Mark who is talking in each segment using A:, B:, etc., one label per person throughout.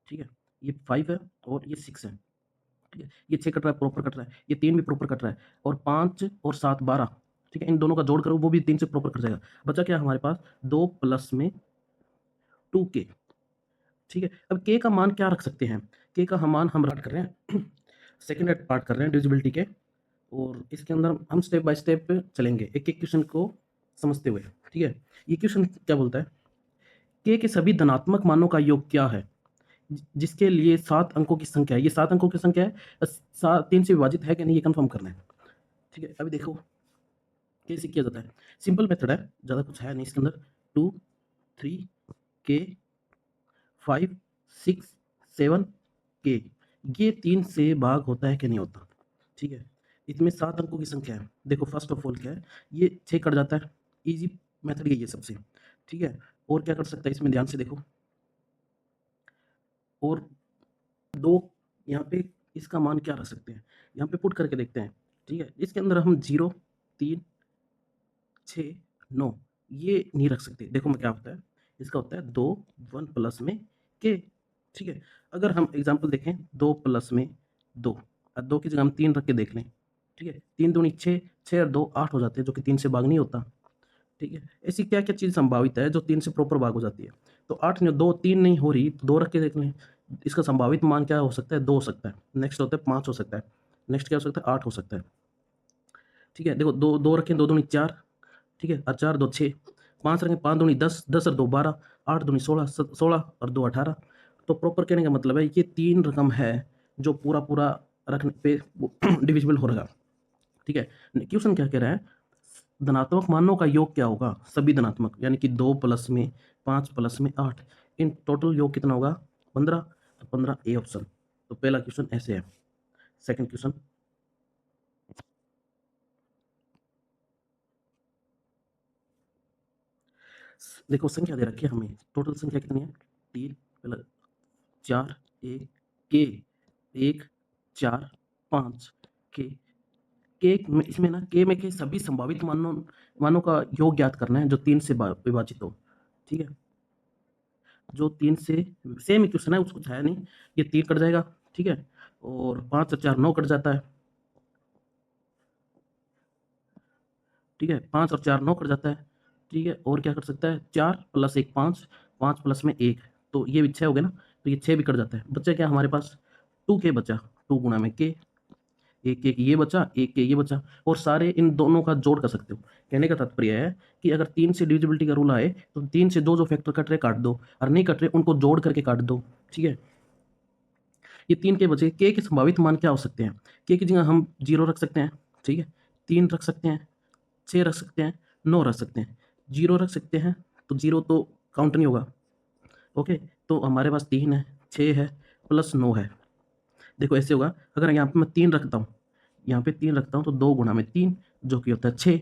A: ठीक है, ये 5 है और ये 6 है, ठीक है, ये 6 कट रहा है, प्रॉपर कट रहा है, ये 3 भी प्रॉपर कट रहा है और 5 और 7 12, ठीक है, इन दोनों का जोड़ करो वो भी 3 से प्रॉपर कट जाएगा। बचा क्या हमारे पास 2 प्लस में 2k, ठीक है। अब k का मान क्या रख सकते हैं? k का हम मान हम रख कर रहे हैं सेकंड पार्ट कर रहे हैं डिविजिबिलिटी के, और इसके अंदर हम स्टेप बाय स्टेप चलेंगे एक एक क्वेश्चन को समझते हुए, ठीक है। ये क्वेश्चन क्या बोलता है, k के सभी धनात्मक मानों का योग क्या है जिसके लिए 7 अंकों की संख्या है। ये 7 अंकों की संख्या है, 3 से विभाजित है कि नहीं ये कंफर्म करना है, ठीक है। अभी देखो कैसे किया जाता है, सिंपल मेथड है, ज़्यादा कुछ है नहीं इसके अंदर। 2 3 k 5 6 7 k, ये 3 से भाग होता है कि नहीं होता, ठीक है। इसमें 7 अंकों की संख्या है। देखो फर्स्ट ऑफ ऑल क्या है, ये 6 कट जाता है, इजी मेथड ये सबसे, ठीक है। और क्या कर सकता है इसमें, ध्यान से देखो, और 2 यहाँ पे इसका मान क्या रख सकते हैं, यहाँ पे पुट करके देखते हैं, ठीक है। इसके अंदर हम 0 3 6 9 ये नहीं रख सकते। देखो मैं क्या होता है, इसका होता है 2 1 प्लस में k, ठीक है। अगर हम एग्जांपल देखें 2 प्लस में 2 और 2 की जगह हम 3 रख के देख लें, ठीक है। 3 दूनी 6, 6 और 2 8 हो जाते हैं, जो कि 3 से भाग नहीं होता, ठीक है। ऐसी क्या क्या चीज़ संभावित है जो 3 से प्रॉपर भाग हो जाती है? तो 8 नहीं, 2 3 नहीं हो रही तो 2 रख के देख लें, इसका संभावित मान क्या हो सकता है, 2 हो सकता है। नेक्स्ट होता है 5 हो सकता है, नेक्स्ट क्या हो सकता है 8 हो सकता है, ठीक है। देखो 2 2 रखें, 2 दूनी 4, ठीक है, और 4 2 6, 5 रखें, 5 दूनी 10, 10 और 2 12, 8 दूनी 16, 16 और 2 18। तो प्रॉपर कहने का मतलब है ये 3 रकम है जो पूरा पूरा रखने पे डिविजिबल हो रहा, ठीक है। क्वेश्चन क्या कह रहा है, धनात्मक मानों का योग क्या होगा, सभी धनात्मक, यानी कि 2 प्लस में 5 प्लस में 8, इन टोटल योग कितना होगा 15, तो 15 ए ऑप्शन। तो पहला क्वेश्चन ऐसे है। सेकंड क्वेश्चन, देखो संख्या दे रखी है हमें, टोटल संख्या कितनी है 3 प्लस 4 1 के 1 4 5 के के में, इसमें ना के में के सभी संभावित मानों मानों का योग ज्ञात करना है जो 3 से विभाजित हो, ठीक है। जो 3 से सेम इक्वेशन है, उसको छाया नहीं, ये 3 कट जाएगा, ठीक है, और 5 और 4 9 कट जाता है, ठीक है, 5 और 4 9 कट जाता है, ठीक है। और क्या कर सकता है 4 प्लस 1 5, 5 प्लस में 1, तो ये भी 6 हो गया ना, तो ये 6 भी कट जाता है। बच्चा क्या हमारे पास 2k बचा, 2 गुणा में k, एक एक ये बचा, एक के ये बचा, और सारे इन दोनों का जोड़ कर सकते हो। कहने का तात्पर्य है कि अगर 3 से डिविजिबिलिटी का रूल आए तो 3 से जो फैक्टर कट रहे काट दो, और नहीं कट रहे उनको जोड़ करके काट दो, ठीक है। ये 3 के बचे, के के संभावित मान क्या हो सकते हैं, के की जगह हम 0 रख सकते हैं, ठीक है, 3 रख सकते हैं, 6 रख सकते हैं, 9 रख सकते हैं। 0 रख सकते हैं तो 0 तो काउंट नहीं होगा, ओके। तो हमारे पास 3 है, 6 है, प्लस 9 है। देखो ऐसे होगा, अगर यहाँ पे मैं 3 रखता हूँ, यहाँ पे 3 रखता हूँ तो 2 गुणा में 3 जो कि होता है 6,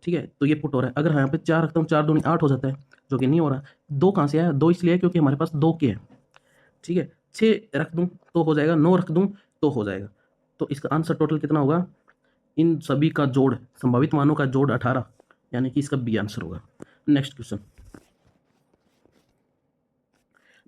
A: ठीक है, तो ये पुट हो रहा है। अगर यहाँ पे 4 रखता हूँ, 4 दूनी 8 हो जाता है, जो कि नहीं हो रहा। 2 कहाँ से आया, 2 इसलिए है क्योंकि हमारे पास 2 के है, ठीक है। 6 रख दूँ तो हो जाएगा, 9 रख दूँ तो हो जाएगा। तो इसका आंसर टोटल कितना होगा, इन सभी का जोड़, संभावित मानों का जोड़ 18, यानी कि इसका बी आंसर होगा। नेक्स्ट क्वेश्चन,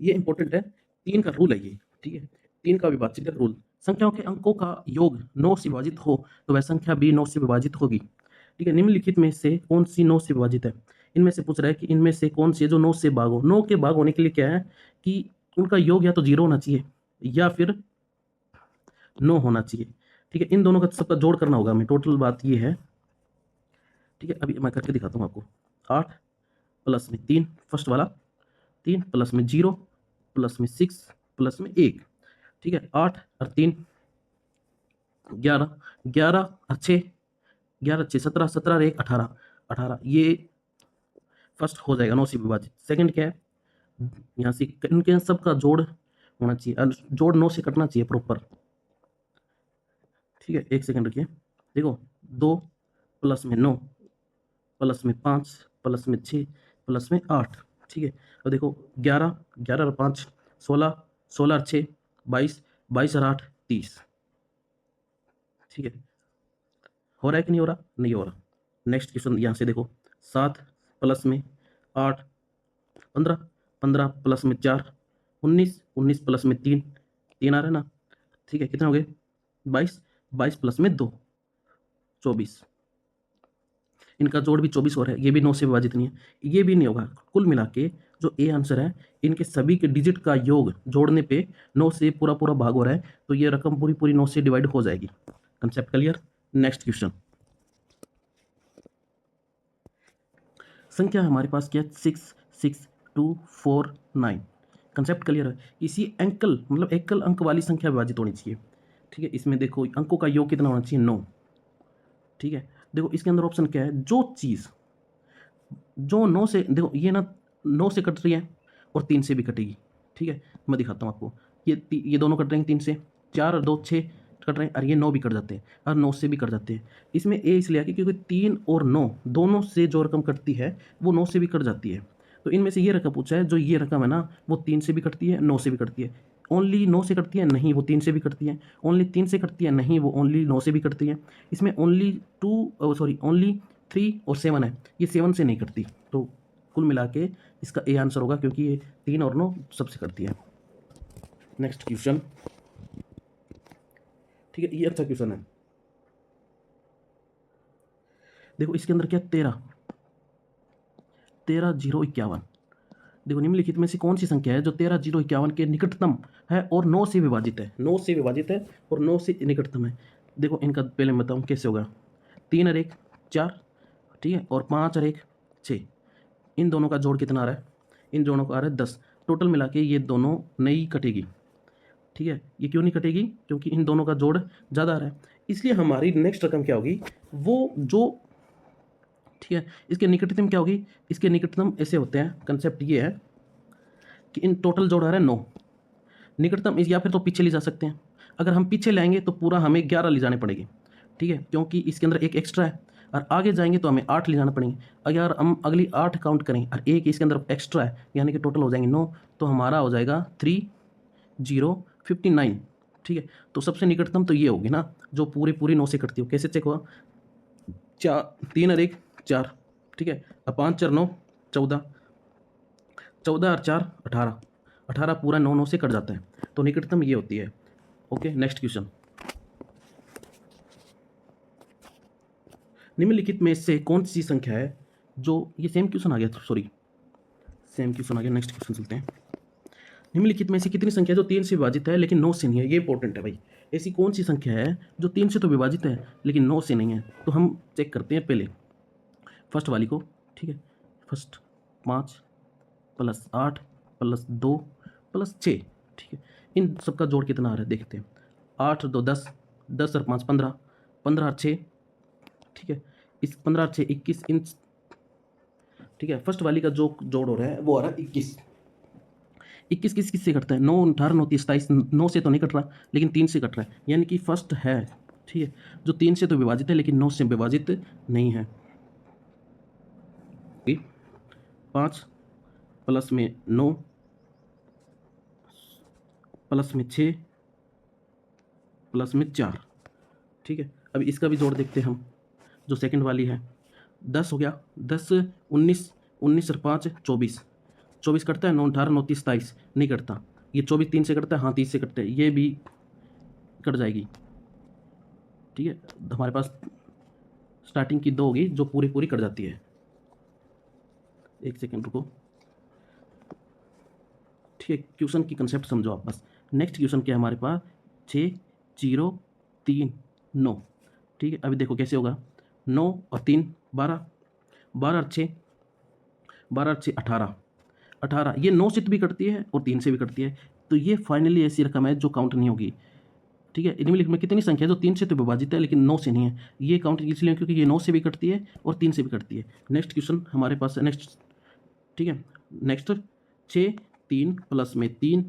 A: ये इंपॉर्टेंट है, 3 का रूल है ये, ठीक है, 3 का विभाजित रूल। संख्याओं के अंकों का योग 9 से विभाजित हो तो वह संख्या भी 9 से विभाजित होगी, ठीक है। निम्नलिखित में से कौन सी 9 से विभाजित है, इनमें से पूछ रहा है कि इनमें से कौन सी है जो 9 से भाग हो। 9 के भाग होने के लिए क्या है कि उनका योग या तो 0 होना चाहिए या फिर 9 होना चाहिए, ठीक है। इन दोनों का सबका जोड़ करना होगा हमें, टोटल बात ये है, ठीक है। अभी मैं करके दिखाता हूँ आपको। 8 प्लस में 3, फर्स्ट वाला 3 प्लस में 0 प्लस में 6 प्लस में 1, ठीक है। 8 और 3 11, 11 और 6, 11 6 17, 17 और 1 18, 18, ये फर्स्ट हो जाएगा 9 से विभाजित। सेकंड क्या है, यहाँ से इनके सबका जोड़ होना चाहिए, और जोड़ 9 से कटना चाहिए प्रॉपर, ठीक है। एक सेकंड रखिए, देखो 2 प्लस में 9 प्लस में 5 प्लस में 6 प्लस में 8, ठीक है। और देखो 11, 11 और 5 16, 16 और 6 22, 22 और 8 30, ठीक है। हो रहा है कि नहीं हो रहा, नहीं हो रहा। नेक्स्ट क्वेश्चन यहाँ से देखो, 7 प्लस में 8 15, 15 प्लस में 4 19, 19 प्लस में 3, 3 आ रहा है ना, ठीक है, कितने हो गए 22, 22 प्लस में 2, 24, इनका जोड़ भी 24 हो रहा है, ये भी 9 से विभाजित नहीं है, ये भी नहीं होगा। कुल मिला के जो ए आंसर है, इनके सभी के डिजिट का योग जोड़ने पे 9 से पूरा पूरा भाग हो रहा है, तो ये रकम पूरी पूरी 9 से डिवाइड हो जाएगी। Concept clear. नेक्स्ट क्वेश्चन, संख्या हमारे पास क्या है 6, 6, 2, 4, 9। कंसेप्ट क्लियर है। इसी अंकल मतलब एकल अंक वाली संख्या विभाजित होनी चाहिए, ठीक है। इसमें देखो अंकों का योग कितना होना चाहिए 9, ठीक है। देखो इसके अंदर ऑप्शन क्या है, जो चीज़ जो 9 से, देखो ये ना 9 से कट रही है और 3 से भी कटेगी, ठीक है। मैं दिखाता हूँ आपको, ये दोनों कट रहे हैं 3 से, 4 और 2 6 कट रहे हैं, और ये 9 भी कट जाते हैं और 9 से भी कट जाते हैं। इसमें ए इसलिए आके क्योंकि 3 और 9 दोनों से जो रकम कटती है वो 9 से भी कट जाती है। तो इनमें से ये रकम पूछा है, जो ये रकम है ना वो 3 से भी कटती है, 9 से भी कटती है। ओनली 9 से कटती है नहीं, वो 3 से भी कटती है। ओनली 3 से कटती है नहीं, वो ओनली 9 से भी कटती है। इसमें ओनली ओनली 3 और 7 है, ये 7 से नहीं कटती। तो कुल मिला के इसका ए आंसर होगा, क्योंकि ये 3 और 9 सबसे करती है। नेक्स्ट क्वेश्चन, ठीक है, ये अच्छा क्वेश्चन है। देखो इसके अंदर क्या 13, 13,051। देखो निम्नलिखित में से कौन सी संख्या है जो 13,051 के निकटतम है और 9 से विभाजित है, 9 से विभाजित है और 9 से निकटतम है। देखो इनका पहले मैं बताऊँ कैसे होगा। 3 और 1 4, ठीक है, और 5 और 1 6, इन दोनों का जोड़ कितना आ रहा है, इन दोनों का आ रहा है 10। टोटल मिला के ये दोनों नहीं कटेगी, ठीक है। ये क्यों नहीं कटेगी, क्योंकि इन दोनों का जोड़ ज़्यादा आ रहा है, इसलिए हमारी नेक्स्ट रकम क्या होगी, वो जो, ठीक है। इसके निकटतम क्या होगी, इसके निकटतम ऐसे होते हैं, कंसेप्ट ये है कि इन टोटल जोड़ आ रहा है 9, निकटतम या फिर तो पीछे ले जा सकते हैं। अगर हम पीछे लाएंगे तो पूरा हमें 11 ले जाने पड़ेंगे, ठीक है, क्योंकि इसके अंदर एक एक्स्ट्रा है। और आगे जाएंगे तो हमें 8 ले जाना पड़ेंगे। अगर हम अगली 8 काउंट करें और एक इसके अंदर एक्स्ट्रा है, यानी कि टोटल हो जाएंगे 9, तो हमारा हो जाएगा 3059, ठीक है। तो सबसे निकटतम तो ये होगी ना, जो पूरी पूरी 9 से कटती हो। कैसे चेक हुआ, 3 और 1 4, ठीक है, अब 5 4 9 14, 14 और 4 18, 18 पूरा 9 9 से कट जाता है, तो निकटतम ये होती है। ओके, नेक्स्ट क्वेश्चन, निम्नलिखित में से कौन सी संख्या है जो, ये सेम क्वेश्चन आ गया, सॉरी सेम क्वेश्चन आ गया, नेक्स्ट क्वेश्चन चलते हैं। निम्नलिखित में से कितनी संख्या जो 3 से विभाजित है लेकिन 9 से नहीं है, ये इंपॉर्टेंट है भाई। ऐसी कौन सी संख्या है जो 3 से तो विभाजित है लेकिन 9 से नहीं है, तो हम चेक करते हैं पहले फर्स्ट वाली को, ठीक है। फर्स्ट 5 प्लस 8 प्लस 2 प्लस 6, ठीक है, इन सबका जोड़ कितना आ रहा है देखते हैं। 8 और 2 10, 10 और 5 15, 15 और 6, ठीक है, इस 15 और 6 21, इन, ठीक है। फर्स्ट वाली का जो जोड़ हो रहा है वो आ रहा है 21। 21 किस किस से कटता है, 9 18 9 30 27, 9 से तो नहीं कट रहा लेकिन 3 से कट रहा है, यानी कि फर्स्ट है, ठीक है, जो 3 से तो विभाजित है लेकिन 9 से विभाजित नहीं है। 5 प्लस में 9 प्लस में 6 प्लस में 4, ठीक है। अब इसका भी जोड़ देखते हैं हम, जो सेकंड वाली है। 10 हो गया, 10 19, 19 और 5 24, 24 कटता है, 9 18 9 30 27 नहीं कटता। ये 24 3 से कटता है, हाँ 30 से कटता है, ये भी कट जाएगी, ठीक है। हमारे पास स्टार्टिंग की 2 होगी जो पूरी पूरी कट जाती है। एक सेकेंड रुको, ठीक है, क्वेश्चन की कंसेप्ट समझो आप बस। नेक्स्ट क्वेश्चन क्या है हमारे पास, 6 0 3 9, ठीक है। अभी देखो कैसे होगा, 9 और 3 12, 12 और 6 12 और 6 18, 18 ये 9 से भी कटती है और 3 से भी कटती है, तो ये फाइनली ऐसी रकम है जो काउंट नहीं होगी, ठीक है। निम्नलिखित में कितनी संख्या है जो 3 से तो विभाजित है लेकिन 9 से नहीं है, ये काउंट इसलिए क्योंकि ये 9 से भी कटती है और 3 से भी कटती है। नेक्स्ट क्वेश्चन हमारे पास है, नेक्स्ट, ठीक है, नेक्स्ट 6 3 प्लस में 3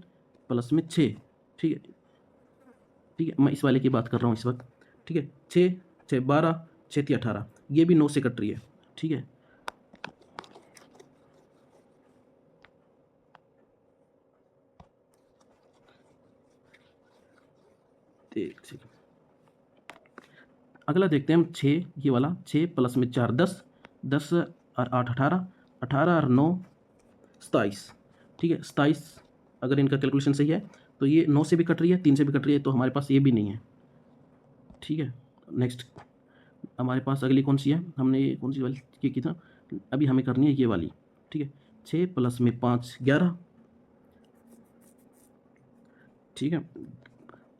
A: प्लस में 6, ठीक है, ठीक है, मैं इस वाले की बात कर रहा हूँ इस वक्त, ठीक है। 6 6 12 6 3 18, ये भी 9 से कट रही है, ठीक है। एक सेकंड, अगला देखते हैं हम 6, ये वाला 6 प्लस में 4 10, 10 और 8 18, 18 और 9 27, ठीक है, 27 अगर इनका कैलकुलेशन सही है तो ये 9 से भी कट रही है, 3 से भी कट रही है, तो हमारे पास ये भी नहीं है। ठीक है, नेक्स्ट हमारे पास अगली कौन सी है, हमने ये कौन सी वाली की था, अभी हमें करनी है ये वाली। ठीक है, 6 प्लस में 5 11। ठीक है,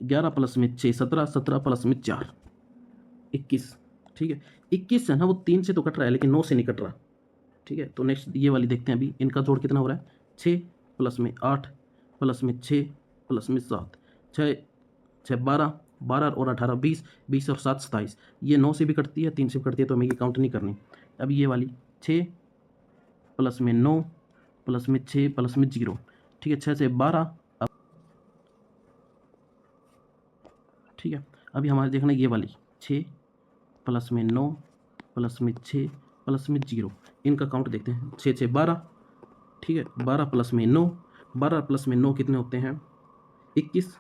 A: 11 प्लस में 6 17, 17 प्लस में 4 21। ठीक है, 21 है ना, वो 3 से तो कट रहा है लेकिन 9 से नहीं कट रहा। ठीक है, तो नेक्स्ट ये वाली देखते हैं अभी, इनका जोड़ कितना हो रहा है, 6 प्लस में 8 प्लस में 6 प्लस में 7, 6 6 12, 12 और 18 20, 20 और 7 27। ये 9 से भी कटती है, 3 से भी कटती है, तो हमें ये काउंट नहीं करनी। अब ये वाली 6 प्लस में 9 प्लस में 6 प्लस में 0। ठीक है, 6 से 12। अब ठीक है, अभी हमारे देखना ये वाली 6 प्लस में 9 प्लस में 6 प्लस में 0, इनका काउंट देखते हैं। 6 6 12। ठीक है, 12 प्लस में 9, 12 प्लस में 9 कितने होते हैं, 21।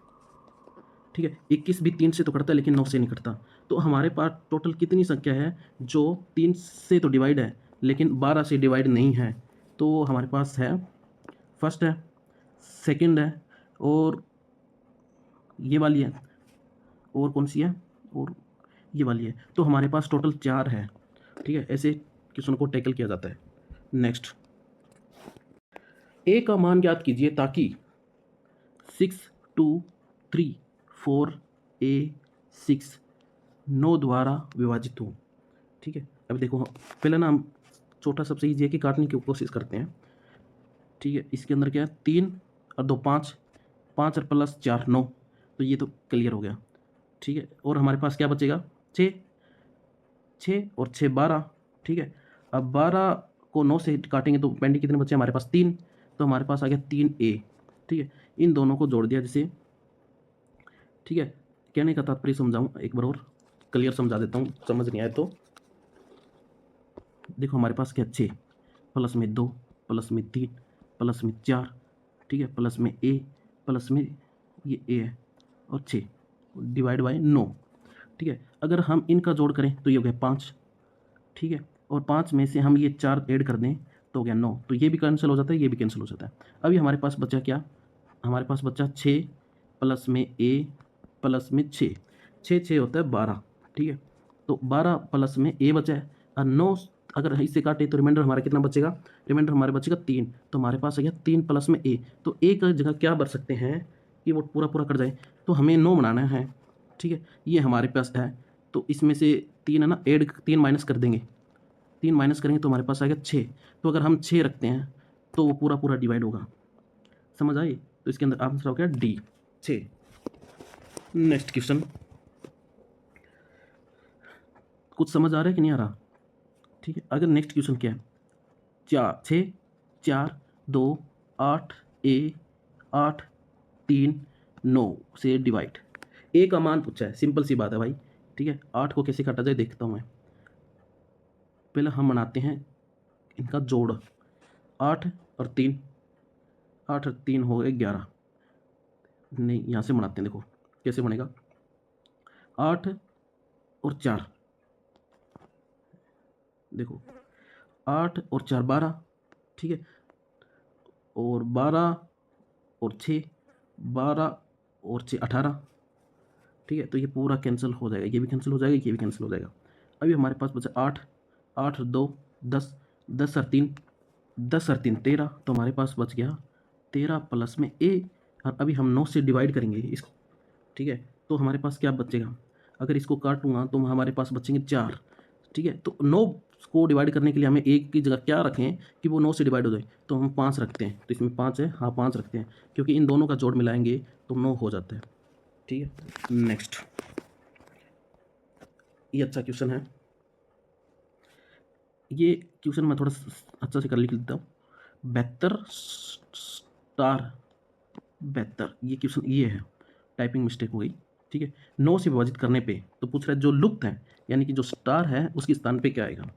A: ठीक है, 21 भी 3 से तो कटता है लेकिन 9 से नहीं कटता। तो हमारे पास टोटल कितनी संख्या है जो 3 से तो डिवाइड है लेकिन 12 से डिवाइड नहीं है। तो हमारे पास है, फर्स्ट है, सेकंड है, और ये वाली है, और कौन सी है, और ये वाली है। तो हमारे पास टोटल 4 है। ठीक है, ऐसे क्वेश्चन को टैकल किया जाता है। नेक्स्ट, ए का मान ज्ञात कीजिए ताकि 6 2 3 4 a 6 9 द्वारा विभाजित हो। ठीक है, अब देखो पहले ना हम छोटा सबसे ईजी है कि काटने की कोशिश करते हैं। ठीक है, इसके अंदर क्या है, 3 और 2 5, 5 और प्लस 4 9, तो ये तो क्लियर हो गया। ठीक है, और हमारे पास क्या बचेगा, 6 6 और 6 12। ठीक है, अब 12 को 9 से काटेंगे तो पेंडिंग कितने बचे हमारे पास, 3, तो हमारे पास आ गया 3a। ठीक है, इन दोनों को जोड़ दिया जैसे। ठीक है, कहने का तात्पर्य समझाऊँ एक बार और क्लियर समझा देता हूँ, समझ नहीं आए तो। देखो हमारे पास क्या, 6 प्लस में 2 प्लस में 3 प्लस में 4। ठीक है, प्लस में a प्लस में ये a है, और 6 डिवाइड बाय 9। ठीक है, अगर हम इनका जोड़ करें तो ये हो गया 5। ठीक है, और 5 में से हम ये 4 ऐड कर दें तो हो गया 9, तो ये भी कैंसिल हो जाता है, ये भी कैंसिल हो जाता है। अभी हमारे पास बचा क्या, हमारे पास बचा 6 प्लस में a प्लस में 6, 6 6 होता है 12। ठीक है, तो 12 प्लस में a बचा है, और 9 अगर इससे काटे तो रिमाइंडर हमारा कितना बचेगा, रिमाइंडर हमारे बचेगा 3, तो हमारे पास आ गया 3 प्लस में a। तो a का जगह क्या भर सकते हैं कि वो पूरा पूरा कट जाए, तो हमें 9 बनाना है। ठीक है, ये हमारे पास है, तो इसमें से 3 है ना, ऐड 3 माइनस कर देंगे, 3 माइनस करेंगे तो हमारे पास आ गया 6। तो अगर हम 6 रखते हैं तो वो पूरा पूरा डिवाइड होगा, समझ आई, तो इसके अंदर आंसर हो गया डी 6। नेक्स्ट क्वेश्चन, कुछ समझ आ रहा है कि नहीं आ रहा। ठीक है, अगर नेक्स्ट क्वेश्चन क्या है, 6 4 2 8 a 8 3 9 से डिवाइड, ए का मान पूछा है, सिंपल सी बात है भाई। ठीक है, 8 को कैसे काटा जाए देखता हूँ मैं। पहले हम बनाते हैं इनका जोड़, 8 और 3, 8 और 3 हो गए 11। नहीं, यहाँ से बनाते हैं, देखो कैसे बनेगा, 8 और 4, देखो 8 और 4 12। ठीक है, और 12 और 6, 12 और 6 18। ठीक है, तो ये पूरा कैंसिल हो जाएगा, ये भी कैंसिल हो जाएगा, ये भी कैंसिल हो जाएगा। अभी हमारे पास बचा 8, 8 और 2 10, 10 और 3 10 और 3 13, तो हमारे पास बच गया 13 प्लस में a, और अभी हम 9 से डिवाइड करेंगे इसको। ठीक है, तो हमारे पास क्या बचेगा, अगर इसको काटूंगा तो हमारे पास बचेंगे 4। ठीक है, तो 9 को डिवाइड करने के लिए हमें एक की जगह क्या रखें कि वो 9 से डिवाइड हो जाए, तो हम 5 रखते हैं, तो इसमें 5 है, हाँ 5 रखते हैं, क्योंकि इन दोनों का जोड़ मिलाएंगे तो 9 हो जाता है। ठीक है, नेक्स्ट, ये अच्छा क्वेश्चन है, ये क्वेश्चन मैं थोड़ा अच्छा से कर लिख लेता हूँ। 72 स्टार 72, ये क्वेश्चन ये है, टाइपिंग मिस्टेक हो गई। ठीक है, 9 से विभाजित करने पे तो पूछ रहा है जो लुप्त है यानी कि जो स्टार है उसके स्थान पे क्या आएगा।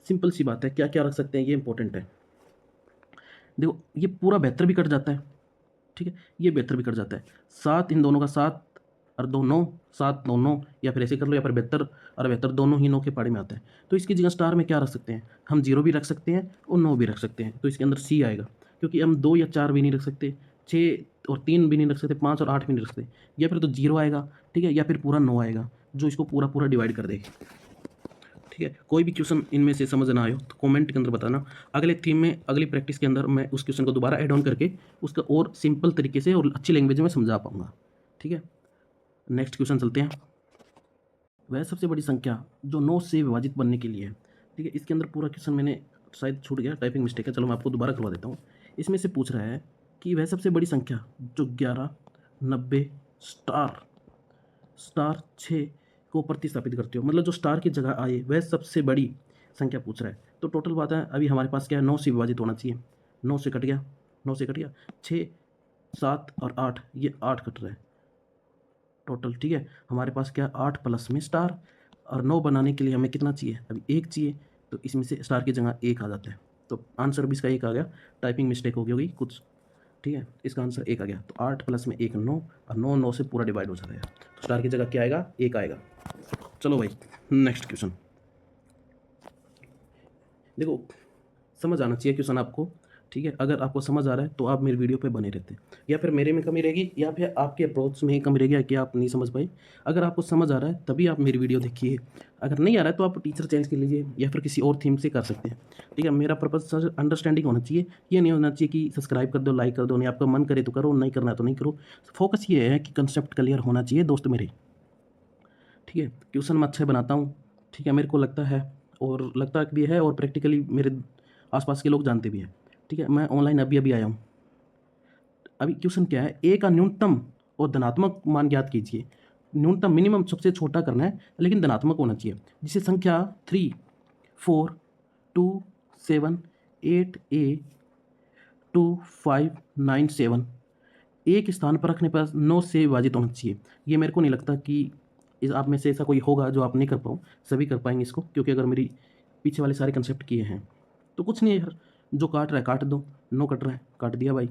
A: सिंपल सी बात है, क्या क्या रख सकते हैं, ये इंपॉर्टेंट है। देखो ये पूरा 72 भी कट जाता है। ठीक है, ये 72 भी कट जाता है, 7 इन दोनों का 7 और 2 9, 7 9 9, या फिर ऐसे कर लो, या फिर 72 और 72 दोनों ही 9 के पाड़े में आता है। तो इसकी जगह स्टार में क्या रख सकते हैं, हम 0 भी रख सकते हैं और 9 भी रख सकते हैं, तो इसके अंदर सी आएगा, क्योंकि हम 2 या 4 भी नहीं रख सकते, 6 और 3 भी नहीं रख सकते, 5 और 8 भी नहीं रख सकते, या फिर तो 0 आएगा, ठीक है, या फिर पूरा 9 आएगा जो इसको पूरा पूरा डिवाइड कर देगी। ठीक है, कोई भी क्वेश्चन इनमें से समझ ना आए तो कमेंट के अंदर बताना। अगले थीम में, अगली प्रैक्टिस के अंदर मैं उस क्वेश्चन को दोबारा ऐड ऑन करके उसका और सिंपल तरीके से और अच्छी लैंग्वेज में समझा पाऊंगा। ठीक है, नेक्स्ट क्वेश्चन चलते हैं। वह सबसे बड़ी संख्या जो 9 से विभाजित बनने के लिए है। ठीक है, इसके अंदर पूरा क्वेश्चन मैंने शायद छूट गया, टाइपिंग मिस्टेक है, चलो मैं आपको दोबारा करवा देता हूँ। इसमें से पूछ रहा है कि वह सबसे बड़ी संख्या जो 11, 90 स्टार 6 को प्रतिस्थापित करते हो, मतलब जो स्टार की जगह आए वह सबसे बड़ी संख्या पूछ रहा है। तो टोटल बात है, अभी हमारे पास क्या है, 9 से विभाजित होना चाहिए, 9 से कट गया, 9 से कट गया, 6, 7 और 8, ये 8 कट रहा है टोटल। ठीक है, हमारे पास क्या, 8 प्लस में स्टार, और 9 बनाने के लिए हमें कितना चाहिए, अभी 1 चाहिए, तो इसमें से स्टार की जगह 1 आ जाता है, तो आंसर भी इसका 1 आ गया। टाइपिंग मिस्टेक हो गई होगी कुछ, ठीक है, इसका आंसर 1 आ गया। तो 8 प्लस में 1 9, और 9 9 से पूरा डिवाइड हो जाता है, तो स्टार की जगह क्या आएगा, 1 आएगा। चलो भाई, नेक्स्ट क्वेश्चन देखो, समझ आना चाहिए क्वेश्चन आपको। ठीक है, अगर आपको समझ आ रहा है तो आप मेरी वीडियो पे बने रहते हैं, या फिर मेरे में कमी रहेगी, या फिर आपके अप्रोच में ही कमी रहेगी कि आप नहीं समझ पाए। अगर आपको समझ आ रहा है तभी आप मेरी वीडियो देखिए, अगर नहीं आ रहा है तो आप टीचर चेंज कर लीजिए या फिर किसी और थीम से कर सकते हैं। ठीक है, मेरा पर्पज अंडरस्टैंडिंग होना चाहिए, ये नहीं होना चाहिए कि सब्सक्राइब कर दो, लाइक कर दो, नहीं आपका मन करे तो करो, नहीं करना है तो नहीं करो। फोकस ये है कि कंसेप्ट क्लियर होना चाहिए दोस्त मेरे। ठीक है, क्वेश्चन मैं अच्छे बनाता हूँ, ठीक है, मेरे को लगता है, और लगता भी है, और प्रैक्टिकली मेरे आसपास के लोग जानते भी हैं। ठीक है, मैं ऑनलाइन अभी अभी आया हूँ। अभी क्वेश्चन क्या है, ए का न्यूनतम और धनात्मक मान ज्ञात कीजिए। न्यूनतम मिनिमम सबसे छोटा करना है, लेकिन धनात्मक होना चाहिए, जिसे संख्या 3, 4, 2, 7, 8 ए 2, 5, 9, 7 एक स्थान पर रखने पर 9 से विभाजित होना चाहिए। ये मेरे को नहीं लगता कि इस आप में से ऐसा कोई होगा जो आप नहीं कर पाओ, सभी कर पाएंगे इसको, क्योंकि अगर मेरी पीछे वाले सारे कंसेप्ट किए हैं तो कुछ नहीं है यार, जो काट रहा है काट दो, 9 कट रहा है काट दिया भाई।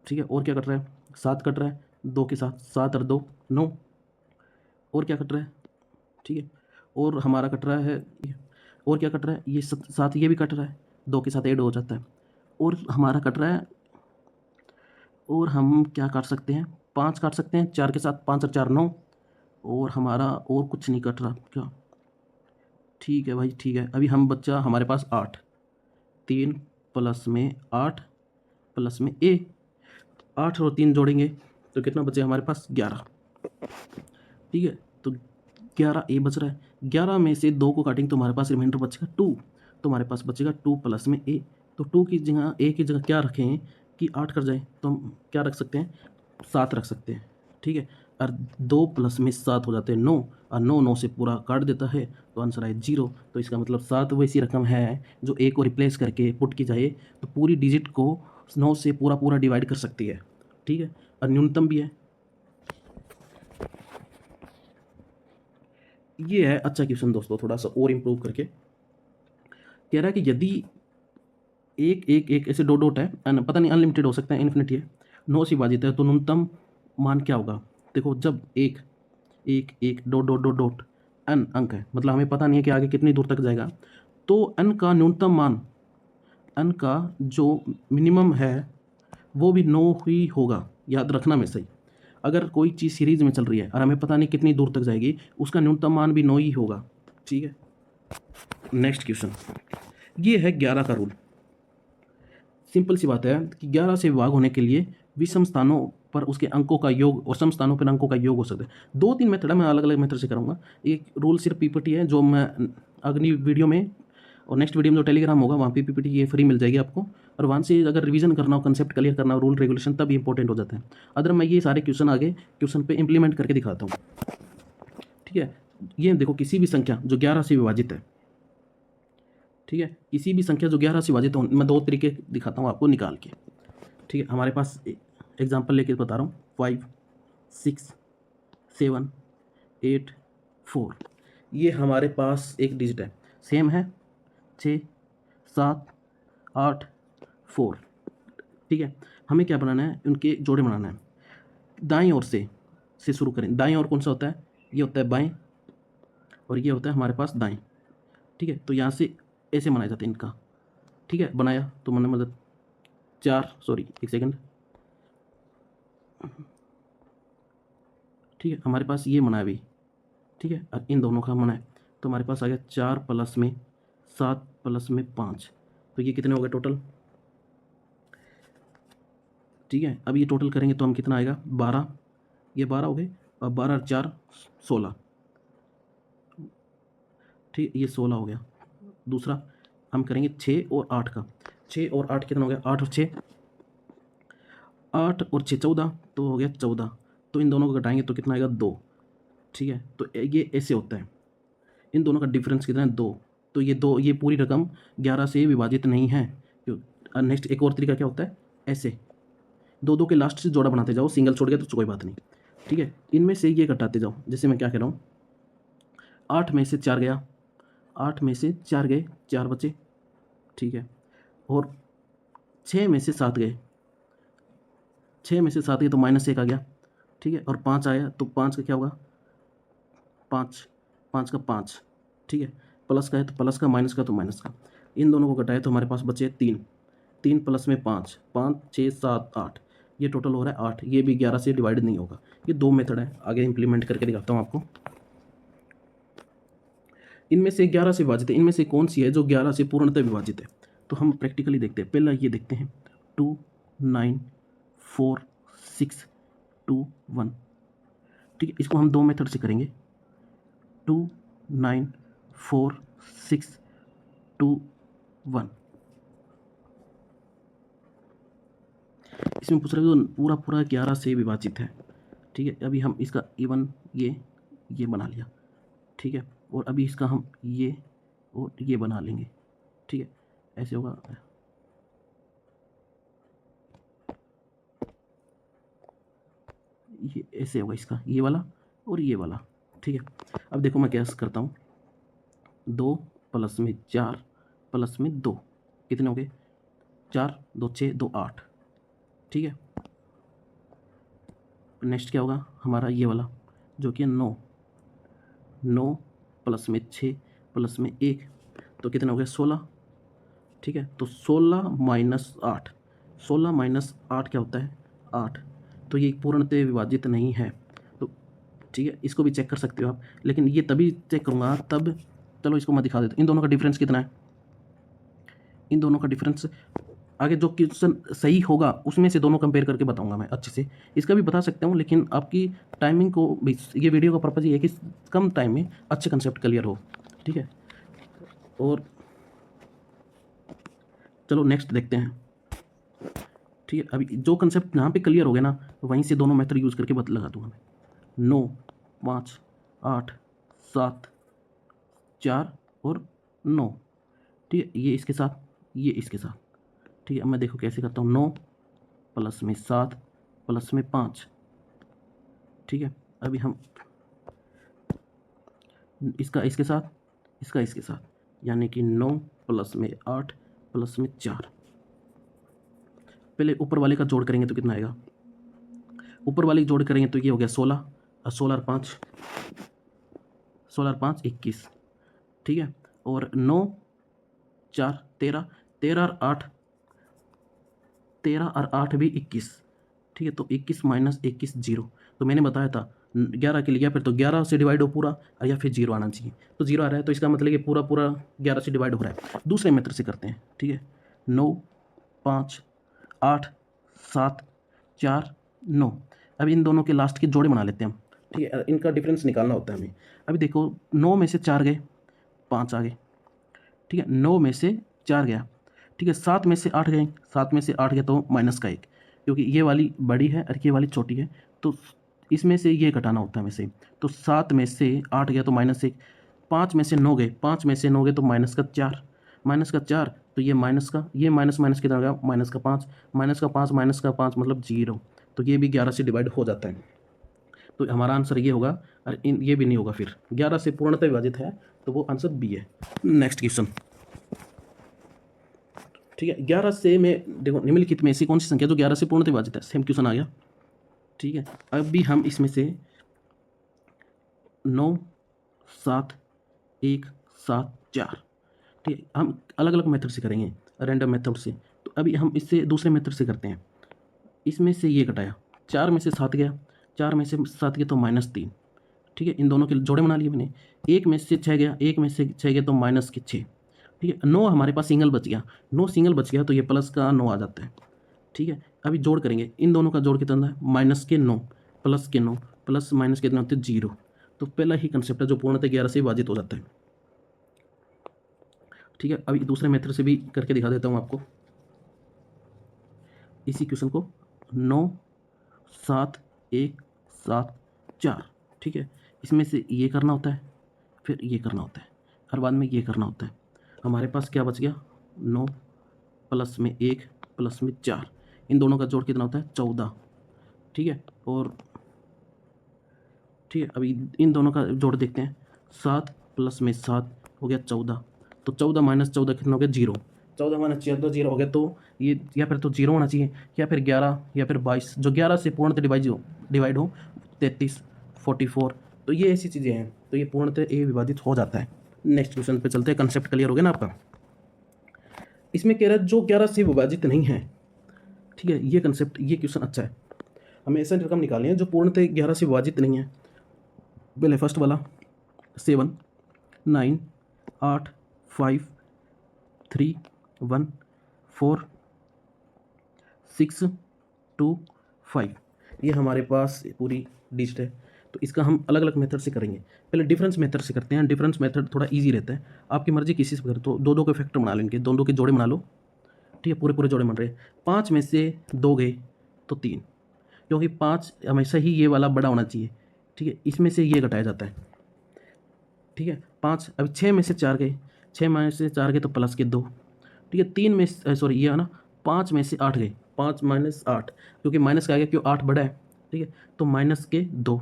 A: ठीक है, और क्या कट रहा है, 7 कट रहा है, 2 के साथ 7 और 2 9, और क्या कट रहा है, ठीक है, और हमारा कट रहा है, और क्या कट रहा है, ये 7 ये भी कट रहा है, 2 के साथ ऐड हो जाता है, और हमारा कट रहा है, और हम क्या काट सकते हैं, 5 काट सकते हैं, 4 के साथ 5 और 4 9, और हमारा और कुछ नहीं कट रहा क्या। ठीक है भाई, ठीक है, अभी हम बच्चा हमारे पास 8, 3 प्लस में 8 प्लस में ए, 8 और 3 जोड़ेंगे तो कितना बचे हमारे पास, 11। ठीक है, तो 11 ए बच रहा है, 11 में से 2 को काटेंगे तो हमारे पास रिमाइंडर बचेगा 2, तो हमारे पास बचेगा 2 प्लस में ए। तो 2 की जगह, ए की जगह क्या रखें कि 8 कर जाए, तो हम क्या रख सकते हैं, 7 रख सकते हैं। ठीक है, और 2 प्लस में 7 हो जाते हैं 9, और 9 9 से पूरा काट देता है, तो आंसर आए 0। तो इसका मतलब 7 वैसी रकम है जो ए को रिप्लेस करके पुट की जाए तो पूरी डिजिट को 9 से पूरा पूरा डिवाइड कर सकती है। ठीक है, और न्यूनतम भी है। ये है अच्छा क्वेश्चन दोस्तों, थोड़ा सा और इम्प्रूव करके कह रहा है कि यदि एक एक एक ऐसे दो डॉट है, पता नहीं अनलिमिटेड हो सकता है, इन्फिनिटी है, 9 से विभाजित है, तो न्यूनतम मान क्या होगा। देखो, जब एक एक एक dot dot dot dot N अंक है, मतलब हमें पता नहीं है कि आगे कितनी दूर तक जाएगा, तो एन का न्यूनतम मान, एन का जो मिनिमम है वो भी 9 ही होगा, याद रखना में सही। अगर कोई चीज़ सीरीज में चल रही है और हमें पता नहीं कितनी दूर तक जाएगी, उसका न्यूनतम मान भी 9 ही होगा। ठीक है, नेक्स्ट क्वेश्चन, ये है 11 का रूल। सिंपल सी बात है कि 11 से विभाग होने के लिए विषम स्थानों पर उसके अंकों का योग और सम स्थानों पर अंकों का योग हो सकता है। 2-3 मेथड है, मैं अलग अलग मेथड से करूँगा। एक रूल सिर्फ पीपीटी है जो मैं अगली वीडियो में, और नेक्स्ट वीडियो में जो टेलीग्राम होगा वहाँ पे पीपीटी ये फ्री मिल जाएगी आपको, और वहाँ से अगर रिवीजन करना हो, कंसेप्ट क्लियर करना हो, रूल रेगुलेशन, तब इंपॉर्टेंट हो जाता है। अदर मैं ये सारे क्वेश्चन आगे क्वेश्चन पे इंप्लीमेंट करके दिखाता हूँ। ठीक है, ये देखो, किसी भी संख्या जो 11 से विभाजित है, ठीक है, किसी भी संख्या जो 11 से विभाजित हो, मैं 2 तरीके दिखाता हूँ आपको निकाल के। ठीक है, हमारे पास एग्जांपल लेके बता रहा हूँ, 5, 6, 7, 8, 4, ये हमारे पास एक डिजिट है, सेम है 6, 7, 8, 4। ठीक है, हमें क्या बनाना है, उनके जोड़े बनाना है। दाईं ओर से शुरू करें। दाईं ओर कौन सा होता है, ये होता है बाएं, और ये होता है हमारे पास दाएं। ठीक है, तो यहाँ से ऐसे बनाया जाता है इनका। ठीक है, बनाया तो मैंने मतलब 4, सॉरी 1 सेकंड, ठीक है, हमारे पास ये बना है अभी, ठीक है, और इन दोनों का बना है, तो हमारे पास आ गया 4 प्लस में 7 प्लस में 5, तो ये कितने हो गए टोटल? ठीक है, अब ये टोटल करेंगे तो हम कितना आएगा? 12, ये 12 हो गए, और 12 और 4 16, ठीक है, ये 16 हो गया। दूसरा हम करेंगे 6 और 8 का, 6 और 8 कितना हो गया? 8 और 6, 8 और 6 14, तो हो गया 14, तो इन दोनों को घटाएंगे तो कितना आएगा? 2, ठीक है, तो ये ऐसे होता है, इन दोनों का डिफरेंस कितना है? 2, तो ये 2, ये पूरी रकम 11 से विभाजित नहीं है। नेक्स्ट एक और तरीका क्या होता है, ऐसे 2 के लास्ट से जोड़ा बनाते जाओ, सिंगल छोड़ गया तो कोई बात नहीं, ठीक है, इनमें से ये घटाते जाओ। जैसे मैं क्या कह रहा हूँ, 8 में से 4 गया, 8 में से 4 गए, 4 बचे, ठीक है, और 6 में से 7 गए, 6 में से 7 गए तो -1 आ गया, ठीक है, और 5 आया तो 5 का क्या होगा? 5, 5 का 5, ठीक है, प्लस का है तो प्लस का, माइनस का तो माइनस का, इन दोनों को घटाए तो हमारे पास बचे 3, 3 प्लस में 5, 5 6 7 8, ये टोटल हो रहा है 8, ये भी 11 से डिवाइड नहीं होगा। ये 2 मेथड है, आगे इंप्लीमेंट करके दिखाता हूँ आपको। इनमें से 11 से विभाजित है, इनमें से कौन सी है जो 11 से पूर्णतः विभाजित है? तो हम प्रैक्टिकली देखते हैं, पहला ये देखते हैं, 2 9 4 6 2 1, ठीक है, इसको हम 2 मेथड से करेंगे, 2 9 4 6 2 1। इसमें पूछ रहे हो पूरा पूरा 11 से विभाजित है, ठीक है, अभी हम इसका इवन ये बना लिया, ठीक है, और अभी इसका हम ये और ये बना लेंगे, ठीक है, ऐसे होगा, ये ऐसे होगा इसका, ये वाला और ये वाला, ठीक है। अब देखो मैं क्या करता हूँ, 2 प्लस में 4 प्लस में 2, कितने हो गए? 4 2 6 2 8, ठीक है। नेक्स्ट क्या होगा हमारा? ये वाला जो कि 9, 9 प्लस में 6 प्लस में 1, तो कितना हो गया? 16, ठीक है, तो 16 माइनस 8, 16 माइनस 8 क्या होता है? 8, तो ये पूर्णतः विभाजित नहीं है, तो ठीक है, इसको भी चेक कर सकते हो आप, लेकिन ये तभी चेक करूँगा तब, चलो इसको मैं दिखा देता हूँ। इन दोनों का डिफरेंस कितना है? इन दोनों का डिफरेंस आगे जो क्वेश्चन सही होगा उसमें से दोनों कंपेयर करके बताऊंगा मैं अच्छे से, इसका भी बता सकता हूँ, लेकिन आपकी टाइमिंग को ये वीडियो का पर्पज़ ये है कि कम टाइम में अच्छे कंसेप्ट क्लियर हो, ठीक है। और चलो नेक्स्ट देखते हैं, ठीक है, अभी जो कंसेप्ट यहाँ पे क्लियर हो गया ना, वहीं से दोनों मेथड यूज़ करके लगा दूंगा मैं। 9 5 8 7 4 और 9, ठीक है, ये इसके साथ, ये इसके साथ, ठीक है। अब मैं देखो कैसे करता हूँ, 9 प्लस में 7 प्लस में 5, ठीक है, अभी हम इसका इसके साथ, इसका इसके साथ, यानी कि 9 प्लस में 8 प्लस में 4, पहले ऊपर वाले का जोड़ करेंगे तो कितना आएगा? ऊपर वाले जोड़ करेंगे तो ये हो गया 16, और 16 और 5, 16 और 5 21, ठीक है, और 9 4 13, 13 और 8, 13 और 8 भी 21, ठीक है, तो 21 माइनस 21 0, तो मैंने बताया था 11 के लिए, या फिर तो 11 से डिवाइड हो पूरा, या फिर 0 आना चाहिए, तो 0 आ रहा है, तो इसका मतलब कि पूरा पूरा 11 से डिवाइड हो रहा है। दूसरे मेथड से करते हैं, ठीक है, 9 5 8 7 4 9, अब इन दोनों के लास्ट के जोड़े बना लेते हैं हम, ठीक है, इनका डिफरेंस निकालना होता है हमें। अभी देखो 9 में से 4 गए, 5 आ गए, ठीक है, 9 में से 4 गया, ठीक है, 7 में से 8 गए, 7 में से 8 गया तो माइनस का 1, क्योंकि ये वाली बड़ी है और ये वाली छोटी है, तो इसमें से ये घटाना होता है हमें से, तो 7 में से 8 गया तो -1, 5 में से 9 गए, 5 में से 9 गए तो माइनस का 4, माइनस का 4, तो ये माइनस का, ये माइनस माइनस कितना गया? माइनस का 5, माइनस का 5 माइनस का 5 मतलब 0, तो ये भी 11 से डिवाइड हो जाता है, तो हमारा आंसर ये होगा, और ये भी नहीं होगा, फिर 11 से पूर्णतः विभाजित है, तो वो आंसर बी है। नेक्स्ट क्वेश्चन, ठीक है, 11 से में देखो निम्नलिखित में ऐसी कौन सी संख्या जो 11 से पूर्णतः विभाजित है? सेम क्वेश्चन आ गया, ठीक है। अब भी हम इसमें से 9 7 1 7 4, ठीक है, हम अलग अलग मेथड से करेंगे, रैंडम मेथड से, तो अभी हम इससे दूसरे मेथड से करते हैं। इसमें से ये घटाया, 4 में से 7 गया, 4 में से 7 गया तो -3, ठीक है। इन दोनों के जोड़े बना लिए मैंने। 1 में से 6 गया, 1 में से 6 गया तो -6, ठीक है। 9 हमारे पास सिंगल बच गया, 9 सिंगल बच गया तो ये प्लस का 9 आ जाता है, ठीक है। अभी जोड़ करेंगे, इन दोनों का जोड़ कितना है, -9 प्लस के 9 प्लस माइनस कितना होते हैं 0। तो पहला ही कंसेप्ट है जो पूर्णतः 11 से विभाजित हो जाता है, ठीक है। अभी दूसरे मेथड से भी करके दिखा देता हूँ आपको। इसी क्वेश्चन को 9 7 1 7 4, ठीक है। इसमें से ये करना होता है, फिर ये करना होता है, हर बाद में ये करना होता है। हमारे पास क्या बच गया, 9 प्लस में 1 प्लस में 4, इन दोनों का जोड़ कितना होता है 14, ठीक है। और ठीक है, अभी इन दोनों का जोड़ देखते हैं। 7 प्लस में 7 हो गया 14, तो 14 माइनस 14 कितना हो गया 0, 14 माइनस 14 0 हो गया। तो ये या फिर तो 0 होना चाहिए, या फिर 11 या फिर 22, जो 11 से पूर्णतः डिवाइड हो 33 44। तो ये ऐसी चीज़ें हैं, तो ये पूर्णतः ए विभाजित हो जाता है। नेक्स्ट क्वेश्चन पे चलते हैं। कंसेप्ट क्लियर हो गया ना आपका। इसमें कह रहा है जो 11 से विभाजित नहीं है, ठीक है। ये कंसेप्ट, ये क्वेश्चन अच्छा है। हमें ऐसा रकम निकालनी है जो पूर्णतः 11 से विभाजित नहीं है। पहले फर्स्ट वाला 7 9 8 5 3 1 4 6 2 5, ये हमारे पास पूरी डिजिट है। तो इसका हम अलग अलग मेथड से करेंगे। पहले डिफरेंस मेथड से करते हैं। डिफरेंस मेथड थोड़ा इजी रहता है, आपकी मर्जी किसी से करो। तो दो दो के फैक्टर बना लो, इनके दो दो के जोड़े बना लो, ठीक है। पूरे पूरे जोड़े बन रहे हैं। 5 में से 2 गए तो 3, क्योंकि 5 हमेशा ही ये वाला बड़ा होना चाहिए, ठीक है। इसमें से ये घटाया जाता है, ठीक है। 5, अभी 6 में से 4 गए, 6 में से 4 गए तो प्लस के 2, ठीक है। 3 में सॉरी ये है ना, 5 में से 8 गए, 5 माइनस 8, क्योंकि माइनस का आ गया, क्यों 8 बड़ा है, ठीक है। तो माइनस के 2,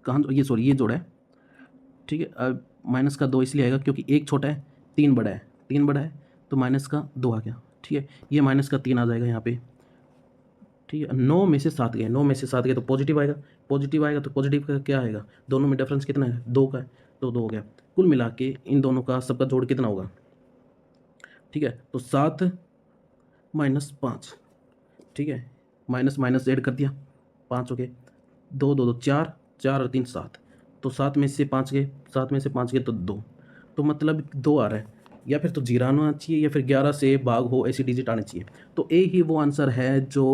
A: कहाँ ये सॉरी ये जोड़ा है, ठीक है। अब माइनस का 2 इसलिए आएगा क्योंकि 1 छोटा है 3 बड़ा है, 3 बड़ा है तो माइनस का 2 आ गया, ठीक है। ये माइनस का 3 आ जाएगा यहाँ पे, ठीक है। 9 में से 7 गए, 9 में से 7 गए तो पॉजिटिव आएगा, पॉजिटिव आएगा तो पॉजिटिव का क्या आएगा, दोनों में डिफरेंस कितना है 2 का है, तो 2 हो गया। कुल मिला के इन दोनों का सबका जोड़ कितना होगा, ठीक है। तो 7 माइनस 5, ठीक है। माइनस माइनस ऐड कर दिया, 5 हो गए, 2 2 2 4, 4 और 3 7, तो 7 में से 5 गए, 7 में से 5 गए तो 2, तो मतलब 2 आ रहा है। या फिर तो 0 आना चाहिए या फिर 11 से भाग हो ऐसी डिजिट आनी चाहिए। तो ए ही वो आंसर है जो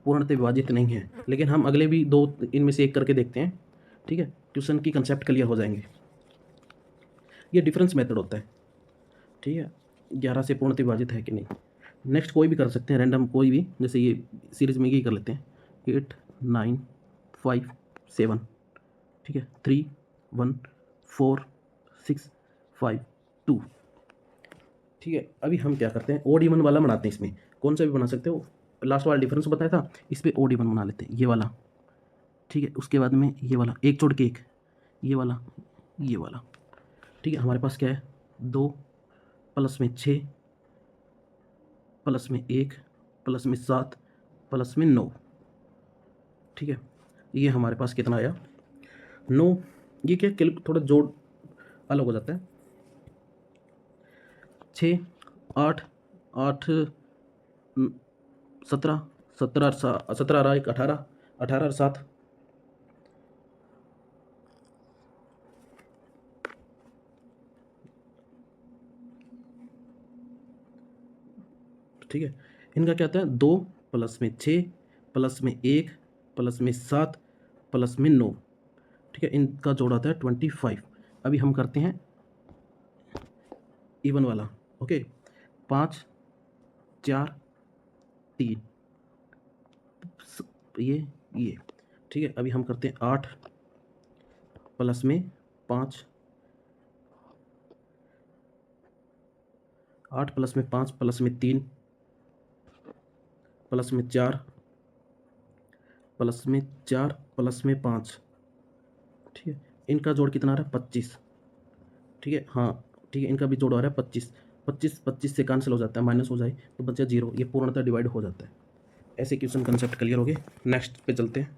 A: पूर्णतः विभाजित नहीं है। लेकिन हम अगले भी 2 इनमें से एक करके देखते हैं, ठीक है। क्वेश्चन की कंसेप्ट क्लियर हो जाएंगे। ये डिफरेंस मेथड होता है, ठीक है। 11 से पूर्णतः विभाजित है कि नहीं। नेक्स्ट कोई भी कर सकते हैं, रैंडम कोई भी, जैसे ये सीरीज में यही कर लेते हैं। 8 9 5 7, ठीक है। 3 1 4 6 5 2, ठीक है। अभी हम क्या करते हैं, ओड इवन वाला बनाते हैं। इसमें कौन सा भी बना सकते हो, लास्ट वाला डिफरेंस बताया था, इस पर ओड इवन बना लेते हैं, ये वाला, ठीक है। उसके बाद में ये वाला, एक छोड़ के एक, ये वाला, ये वाला, ठीक है। हमारे पास क्या है, 2 प्लस में 6 प्लस में 1 प्लस में 7 प्लस में 9, ठीक है। ये हमारे पास कितना आया 9। ये क्या थोड़ा जोड़ अलग हो जाता है। 6 8 8 17 17 17 और 1 18 18 और 7, ठीक है। इनका क्या आता है 2 प्लस में 6 प्लस में 1 प्लस में 7 प्लस में 9, ठीक है। इनका जोड़ आता है 25। अभी हम करते हैं इवन वाला, ओके। 5 4 3, ये, ठीक है। अभी हम करते हैं 8 प्लस में 5, 8 प्लस में 5 प्लस में 3 प्लस में 4 प्लस में 4 प्लस में 5, ठीक है। इनका जोड़ कितना आ रहा है 25, ठीक है। हाँ ठीक है, इनका भी जोड़ आ रहा है 25, 25 25 से कैंसिल हो जाता है, माइनस हो जाए तो बचा 0, ये पूर्णतः डिवाइड हो जाता है। ऐसे क्वेश्चन कंसेप्ट क्लियर हो गए। नेक्स्ट पे चलते हैं।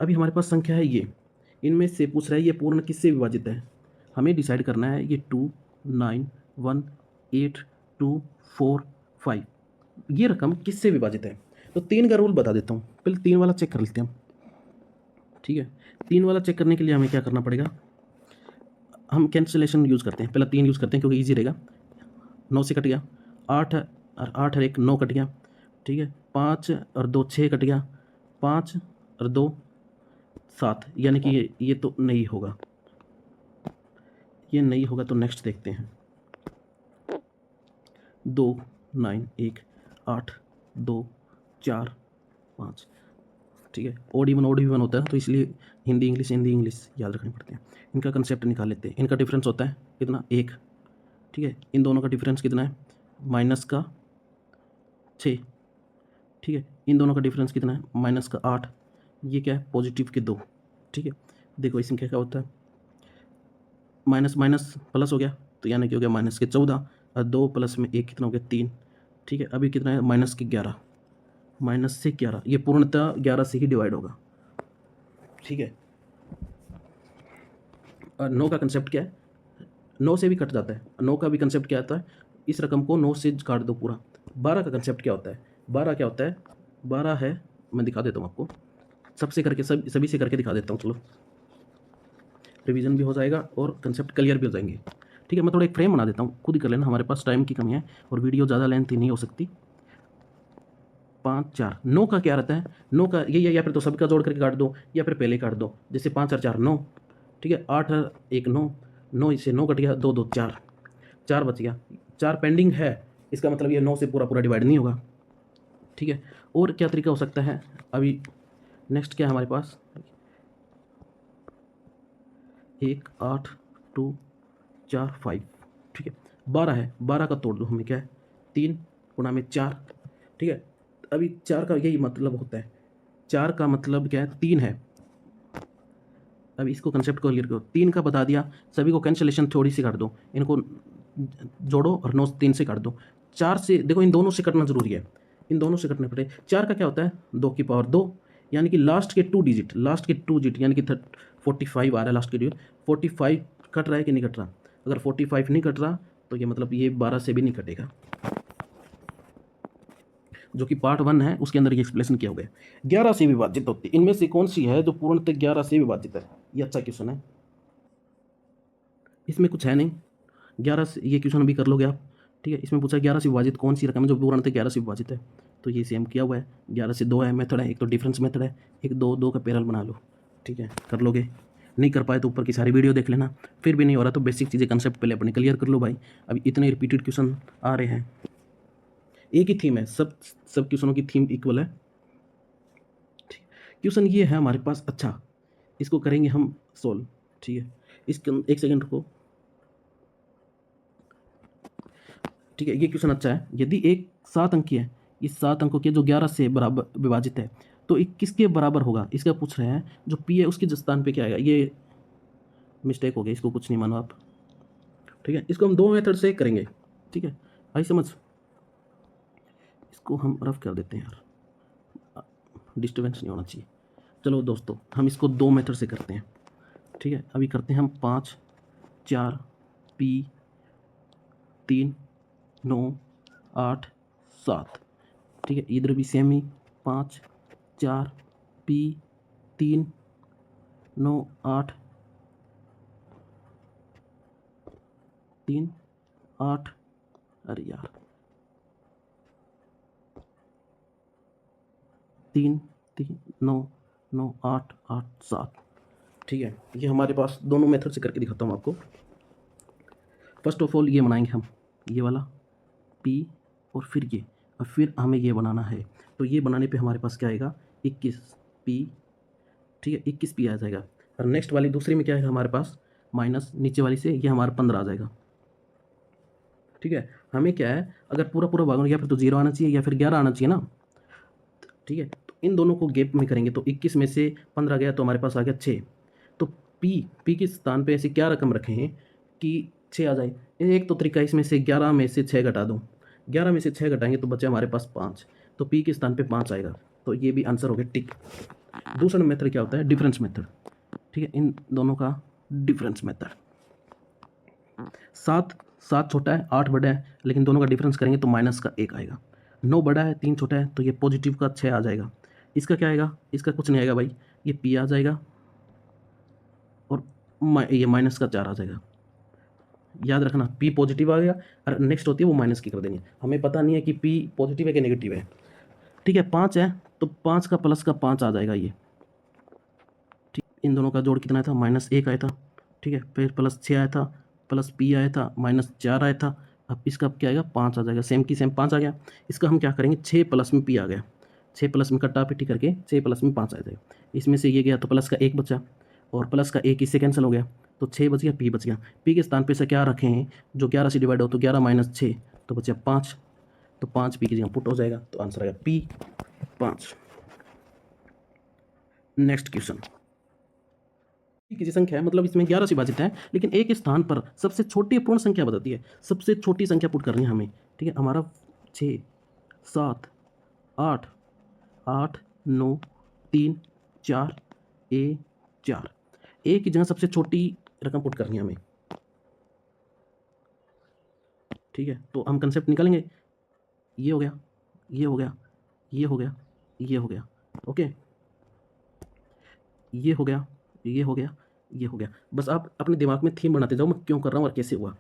A: अभी हमारे पास संख्या है ये, इनमें से पूछ रहा है ये पूर्ण किससे विभाजित है। हमें डिसाइड करना है ये 2 9 1 8 2 4 5, ये रकम किससे विभाजित है। तो 3 का रूल बता देता हूँ, पहले 3 वाला चेक कर लेते हैं हम। ठीक है, 3 वाला चेक करने के लिए हमें क्या करना पड़ेगा, हम कैंसिलेशन यूज़ करते हैं, पहले 3 यूज़ करते हैं क्योंकि ईजी रहेगा। 9 से कट गया, 8 और 8 और 1 9 कट गया। ठीक है, 5 और 2 6 कट गया, 5 और 2 7, यानी कि ये तो नहीं होगा, ये नहीं होगा। तो नेक्स्ट देखते हैं, 2 9 1 8 2 4 5। ठीक है, ओड इवन होता है, तो इसलिए हिंदी इंग्लिश याद रखने पड़ते हैं। इनका कंसेप्ट निकाल लेते हैं। इनका डिफरेंस होता है कितना, 1। ठीक है, इन दोनों का डिफरेंस कितना है, -6। ठीक है, इन दोनों का डिफरेंस कितना है, -8। ये क्या है, पॉजिटिव के 2। ठीक है, देखो इसमें क्या क्या होता है, माइनस माइनस प्लस हो गया, तो यानी कि हो गया -14, और 2 प्लस में 1 कितना हो गया, 3। ठीक है, अभी कितना है, -11, -11, ये पूर्णतः 11 से ही डिवाइड होगा। ठीक है, और 9 का कंसेप्ट क्या है, 9 से भी कट जाता है। 9 का भी कंसेप्ट क्या आता है, इस रकम को 9 से काट दो पूरा। 12 का कंसेप्ट क्या होता है, 12 क्या होता है, 12 है, मैं दिखा देता हूँ आपको, सबसे करके सभी से करके दिखा देता हूँ। चलो, रिवीजन भी हो जाएगा और कंसेप्ट क्लियर भी हो जाएंगे। ठीक है, मैं थोड़ा एक फ्रेम बना देता हूँ, खुद ही कर लेना, हमारे पास टाइम की कमी है और वीडियो ज़्यादा लेंथी नहीं हो सकती। 5 4 9 का क्या रहता है, 9 का ये या फिर तो सबका जोड़ करके काट दो, या फिर पहले काट दो, जैसे 5 और 4 9। ठीक है, 8 और 1 9, 9 इससे 9 कट गया, 2 2 4, 4 बच गया, 4 पेंडिंग है, इसका मतलब ये 9 से पूरा पूरा डिवाइड नहीं होगा। ठीक है, और क्या तरीका हो सकता है, अभी नेक्स्ट क्या है हमारे पास, 1 8 2 4 5। ठीक है, 12 है, 12 का तोड़ दो, हमें क्या है, 3 गुणा में 4। ठीक है, अभी 4 का यही मतलब होता है, 4 का मतलब क्या है, 3 है। अब इसको कंसेप्ट को क्लियर करो, 3 का बता दिया, सभी को कैंसिलेशन थोड़ी सी काट दो, इनको जोड़ो और 9 3 से काट दो। 4 से देखो, इन दोनों से कटना जरूरी है, इन दोनों से कटने पड़े। 4 का क्या होता है, 2 की पावर 2, यानी कि लास्ट के 2 डिजिट यानी कि 45 आ रहा है लास्ट के डिजिट। 45 कट रहा है कि नहीं कट रहा, अगर 45 नहीं कट रहा तो ये मतलब ये 12 से भी नहीं कटेगा, जो कि पार्ट 1 है उसके अंदर ये एक्सप्लेनेशन किया हुआ है। 11 से विभाजित होती है, इनमें से कौन सी है जो पूर्णतः 11 से विभाजित है, ये अच्छा क्वेश्चन है, इसमें कुछ है नहीं। 11 से ये क्वेश्चन भी कर लोगे आप। ठीक है, इसमें पूछा 11 से विभाजित कौन सी रकम है जो पूर्णतः 11 से विभाजित है, तो ये सेम किया हुआ है। 11 से 2 है मेथड है, एक तो डिफरेंस मेथड है, एक 2 का पैरेलल बना लो। ठीक है, कर लोगे, नहीं कर पाए तो ऊपर की सारी वीडियो देख लेना, फिर भी नहीं हो रहा तो बेसिक चीज़ें कंसेप्ट पहले अपने क्लियर कर लो भाई। अभी इतने रिपीटेड क्वेश्चन आ रहे हैं, एक ही थीम है, सब क्वेश्चनों की थीम इक्वल है। क्वेश्चन ये है हमारे पास, अच्छा इसको करेंगे हम सोल्व। ठीक है, इसके एक सेकंड को। ठीक है, ये क्वेश्चन अच्छा है, यदि एक 7 अंक की है, इस 7 अंकों के जो 11 से बराबर विभाजित है तो एक किसके बराबर होगा, इसका पूछ रहे हैं। जो पी है उसके स्थान पे क्या आएगा, ये मिस्टेक हो गया, इसको कुछ नहीं मानो आप। ठीक है, इसको हम 2 मेथड से करेंगे। ठीक है, आई समझ, इसको हम रफ कर देते हैं यार, डिस्टर्बेंस नहीं होना चाहिए। चलो दोस्तों, हम इसको 2 मेथड से करते हैं। ठीक है, अभी करते हैं हम 5 4 पी 3 9 8 7। ठीक है, इधर भी सेम ही, 5 4 पी 3 9 8 3 8, अरे यार 3 3 9 9 8 8 7। ठीक है, ये हमारे पास दोनों मेथड से करके दिखाता हूँ आपको। फर्स्ट ऑफ ऑल ये बनाएंगे हम, ये वाला पी और फिर ये, और फिर हमें ये बनाना है। तो ये बनाने पे हमारे पास क्या आएगा, 21 पी। ठीक है, 21 पी आ जाएगा। और नेक्स्ट वाली दूसरी में क्या है हमारे पास, माइनस नीचे वाली से ये हमारा 15 आ जाएगा। ठीक है, हमें क्या है, अगर पूरा पूरा भाग या फिर तो 0 आना चाहिए या फिर 11 आना चाहिए ना। ठीक है, तो इन दोनों को गैप में करेंगे, तो 21 में से 15 गया तो हमारे पास आ गया 6। तो पी के स्थान पे ऐसे क्या रकम रखे हैं कि 6 आ जाए। एक तो तरीका इसमें से 11 में से 6 घटा दो, 11 में से 6 घटाएंगे तो बचे हमारे पास 5, तो पी के स्थान पे 5 आएगा, तो ये भी आंसर हो गया टिक। दूसरा मेथड क्या होता है, डिफरेंस मेथड। ठीक है, इन दोनों का डिफरेंस मेथड, 7 छोटा है 8 बड़ा है, लेकिन दोनों का डिफरेंस करेंगे तो माइनस का 1 आएगा। 9 बड़ा है 3 छोटा है, तो ये पॉजिटिव का 6 आ जाएगा। इसका क्या आएगा? इसका कुछ नहीं आएगा भाई, ये पी आ जाएगा और ये माइनस का 4 आ जाएगा। याद रखना, पी पॉजिटिव आ गया और नेक्स्ट होती है वो माइनस की कर देनी है। हमें पता नहीं है कि पी पॉजिटिव है कि नेगेटिव है। ठीक है, 5 है तो 5 का प्लस का 5 आ जाएगा ये। ठीक, इन दोनों का जोड़ कितना आया था? -1 आया था। ठीक है, फिर +6 आया था, प्लस पी आया था, -4 आया था। अब इसका क्या आएगा? 5 आ जाएगा। सेम की सेम 5 आ गया। इसका हम क्या करेंगे? 6 प्लस में पी आ गया, 6 प्लस में कट्टा-पिट्टी करके 6 प्लस में 5 आ जाएगा। इसमें से ये गया तो प्लस का 1 बचा और प्लस का 1 इससे कैंसिल हो गया, तो 6 बच गया, पी बच गया। पी के स्थान पे से क्या रखे हैं? जो 11 से डिवाइड हो तो 11 - 6 तो बचा 5, तो 5 पी की जगह पुट हो जाएगा, तो आंसर आएगा पी 5। नेक्स्ट क्वेश्चन, की संख्या है, मतलब इसमें 11 से विभाजित है, लेकिन एक स्थान पर सबसे छोटी पूर्ण संख्या बताती है। सबसे छोटी संख्या पुट करनी है हमें। ठीक है, हमारा 6 7 8 8 9 3 4 4 ए की जगह सबसे छोटी रकम पुट करनी है हमें। ठीक है, तो हम कंसेप्ट निकालेंगे। ये हो गया, ये हो गया, ये हो गया, ये हो गया, ओके, ये हो गया, ये हो गया, ये हो गया। बस आप अपने दिमाग में थीम बनाते जाओ, मैं क्यों कर रहा हूँ और कैसे हुआ।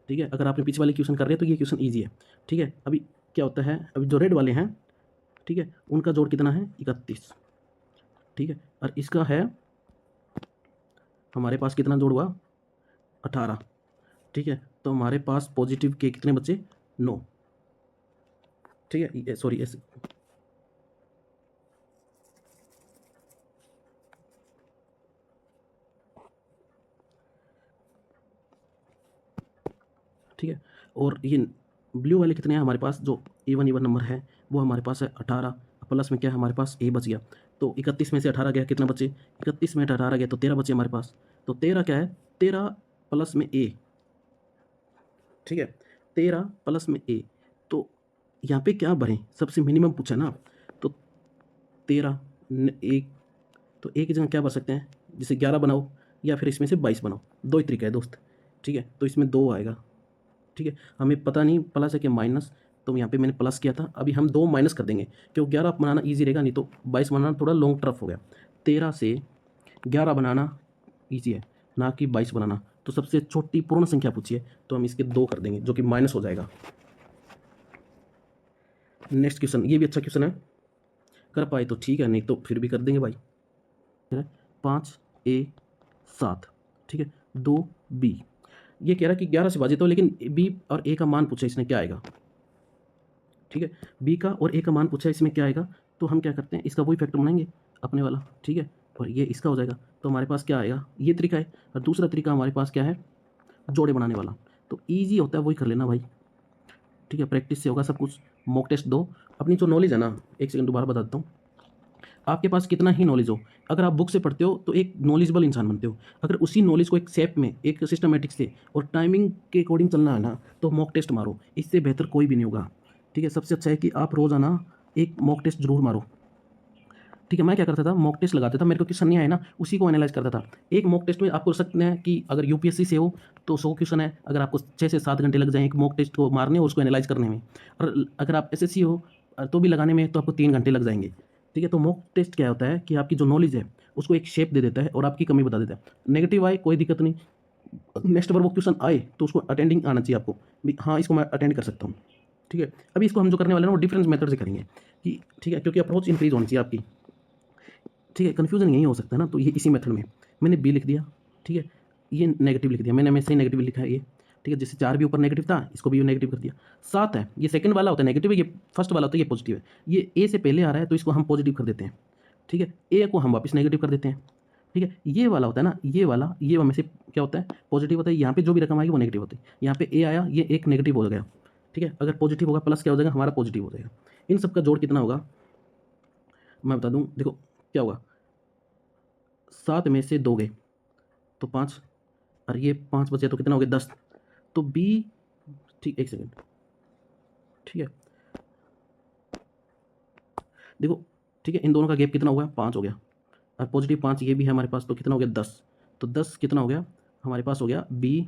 A: ठीक है, अगर आपने पीछे वाले क्वेश्चन कर रहे हैं तो ये क्वेश्चन ईजी है। ठीक है, अभी क्या होता है, अभी जो रेड वाले हैं, ठीक है, उनका जोड़ कितना है? 31। ठीक है, और इसका है हमारे पास कितना जोड़ हुआ? 18। ठीक है, तो हमारे पास पॉजिटिव के कितने बचे? 9। ठीक है, सॉरी ऐसे, ठीक है, और ये ब्लू वाले कितने हैं हमारे पास? जो इवन नंबर है वो हमारे पास है 18, प्लस में क्या है हमारे पास? ए बच गया। तो 31 में से 18 गया, कितना बचे? 31 में 18 गया तो 13 बचे हमारे पास। तो 13 क्या है? 13 प्लस में ए। ठीक है, 13 प्लस में ए, तो यहाँ पे क्या भरें? सबसे मिनिमम पूछा ना, तो 13 एक, तो एक की जगह क्या भर सकते हैं? जैसे 11 बनाओ या फिर इसमें से 22 बनाओ, दो ही तरीका है दोस्त। ठीक है, तो इसमें 2 आएगा। ठीक है, हमें पता नहीं प्लस है कि माइनस, तो यहाँ पे मैंने प्लस किया था, अभी हम 2 माइनस कर देंगे क्योंकि 11 बनाना ईजी रहेगा, नहीं तो 22 बनाना थोड़ा लॉन्ग टर्फ हो गया। 13 से 11 बनाना ईजी है, ना कि 22 बनाना। तो सबसे छोटी पूर्ण संख्या पूछिए, तो हम इसके 2 कर देंगे जो कि माइनस हो जाएगा। नेक्स्ट क्वेश्चन, ये भी अच्छा क्वेश्चन है, कर पाए तो ठीक है, नहीं तो फिर भी कर देंगे भाई। 5A 7, ठीक है, 2B। ये कह रहा है कि 11 से विभाजित हो, लेकिन B और A का मान पूछा, इसने क्या आएगा? ठीक है, B का और A का मान पूछा, इसमें क्या आएगा? तो हम क्या करते हैं, इसका वही फैक्टर बनाएंगे अपने वाला। ठीक है, और ये इसका हो जाएगा, तो हमारे पास क्या आएगा? ये तरीका है। और दूसरा तरीका हमारे पास क्या है? जोड़े बनाने वाला। तो ईजी होता है, वही कर लेना भाई। ठीक है, प्रैक्टिस से होगा सब कुछ। मॉक टेस्ट दो, अपनी जो नॉलेज है ना, एक सेकंड दोबारा बता देता हूँ। आपके पास कितना ही नॉलेज हो, अगर आप बुक से पढ़ते हो तो एक नॉलेजेबल इंसान बनते हो। अगर उसी नॉलेज को एक शेप में, एक सिस्टमेटिक से और टाइमिंग के अकॉर्डिंग चलना है ना, तो मॉक टेस्ट मारो, इससे बेहतर कोई भी नहीं होगा। ठीक है, सबसे अच्छा है कि आप रोज़ाना एक मॉक टेस्ट जरूर मारो। ठीक है, मैं क्या करता था, मॉक टेस्ट लगाता था, मेरे को क्वेश्चन नहीं आए ना, उसी को एनालाइज करता था। एक मॉक टेस्ट में आपको सकते हैं कि अगर यूपीएससी से हो तो 100 क्वेश्चन है, अगर आपको 6 से 7 घंटे लग जाएँ एक मॉक टेस्ट को मारने और उसको एनालाइज करने में। और अगर आप एसएससी हो तो भी लगाने में तो आपको 3 घंटे लग जाएंगे। ठीक है, तो मॉक टेस्ट क्या होता है कि आपकी जो नॉलेज है उसको एक शेप दे देता है और आपकी कमी बता देता है। नेगेटिव आए कोई दिक्कत नहीं, नेक्स्ट बार वो क्वेश्चन आए तो उसको अटेंडिंग आना चाहिए आपको भी, हाँ इसको मैं अटेंड कर सकता हूँ। ठीक है, अभी इसको हम जो करने वाले हैं वो डिफरेंस मेथड से करेंगे कि, ठीक है, क्योंकि अप्रोच इंक्रीज होनी चाहिए आपकी। ठीक है, कन्फ्यूजन यही हो सकता है ना, तो ये इसी मेथड में मैंने बी लिख दिया। ठीक है, ये नेगेटिव लिख दिया मैंने, हमेशा ही नेगेटिव लिखा है ये। ठीक है, जैसे 4 भी ऊपर नेगेटिव था, इसको भी नेगेटिव कर दिया। 7 है, ये सेकंड वाला होता है नेगेटिव है, ये फर्स्ट वाला होता है ये पॉजिटिव है। ये ए से पहले आ रहा है तो इसको हम पॉजिटिव कर देते हैं। ठीक है, ए को हम वापस नेगेटिव कर देते हैं। ठीक है, ये वाला होता है ना, ये वाला, ये में से क्या होता है? पॉजिटिव होता है। यहाँ पे जो भी रकम आएगी वो नेगेटिव होती है। यहाँ पे ए आया, ये एक नेगेटिव हो गया। ठीक है, अगर पॉजिटिव होगा प्लस क्या हो जाएगा? हमारा पॉजिटिव हो जाएगा। इन सब का जोड़ कितना होगा मैं बता दूँ, देखो क्या होगा, 7 में से 2 गए तो 5, और ये 5 बचे तो कितना हो गया? 10। तो बी, ठीक, एक सेकेंड, ठीक है, देखो, ठीक है, इन दोनों का गैप कितना हो गया? 5 हो गया, और पॉजिटिव 5 ये भी है हमारे पास, तो कितना हो गया? 10। तो 10 कितना हो गया हमारे पास? हो गया बी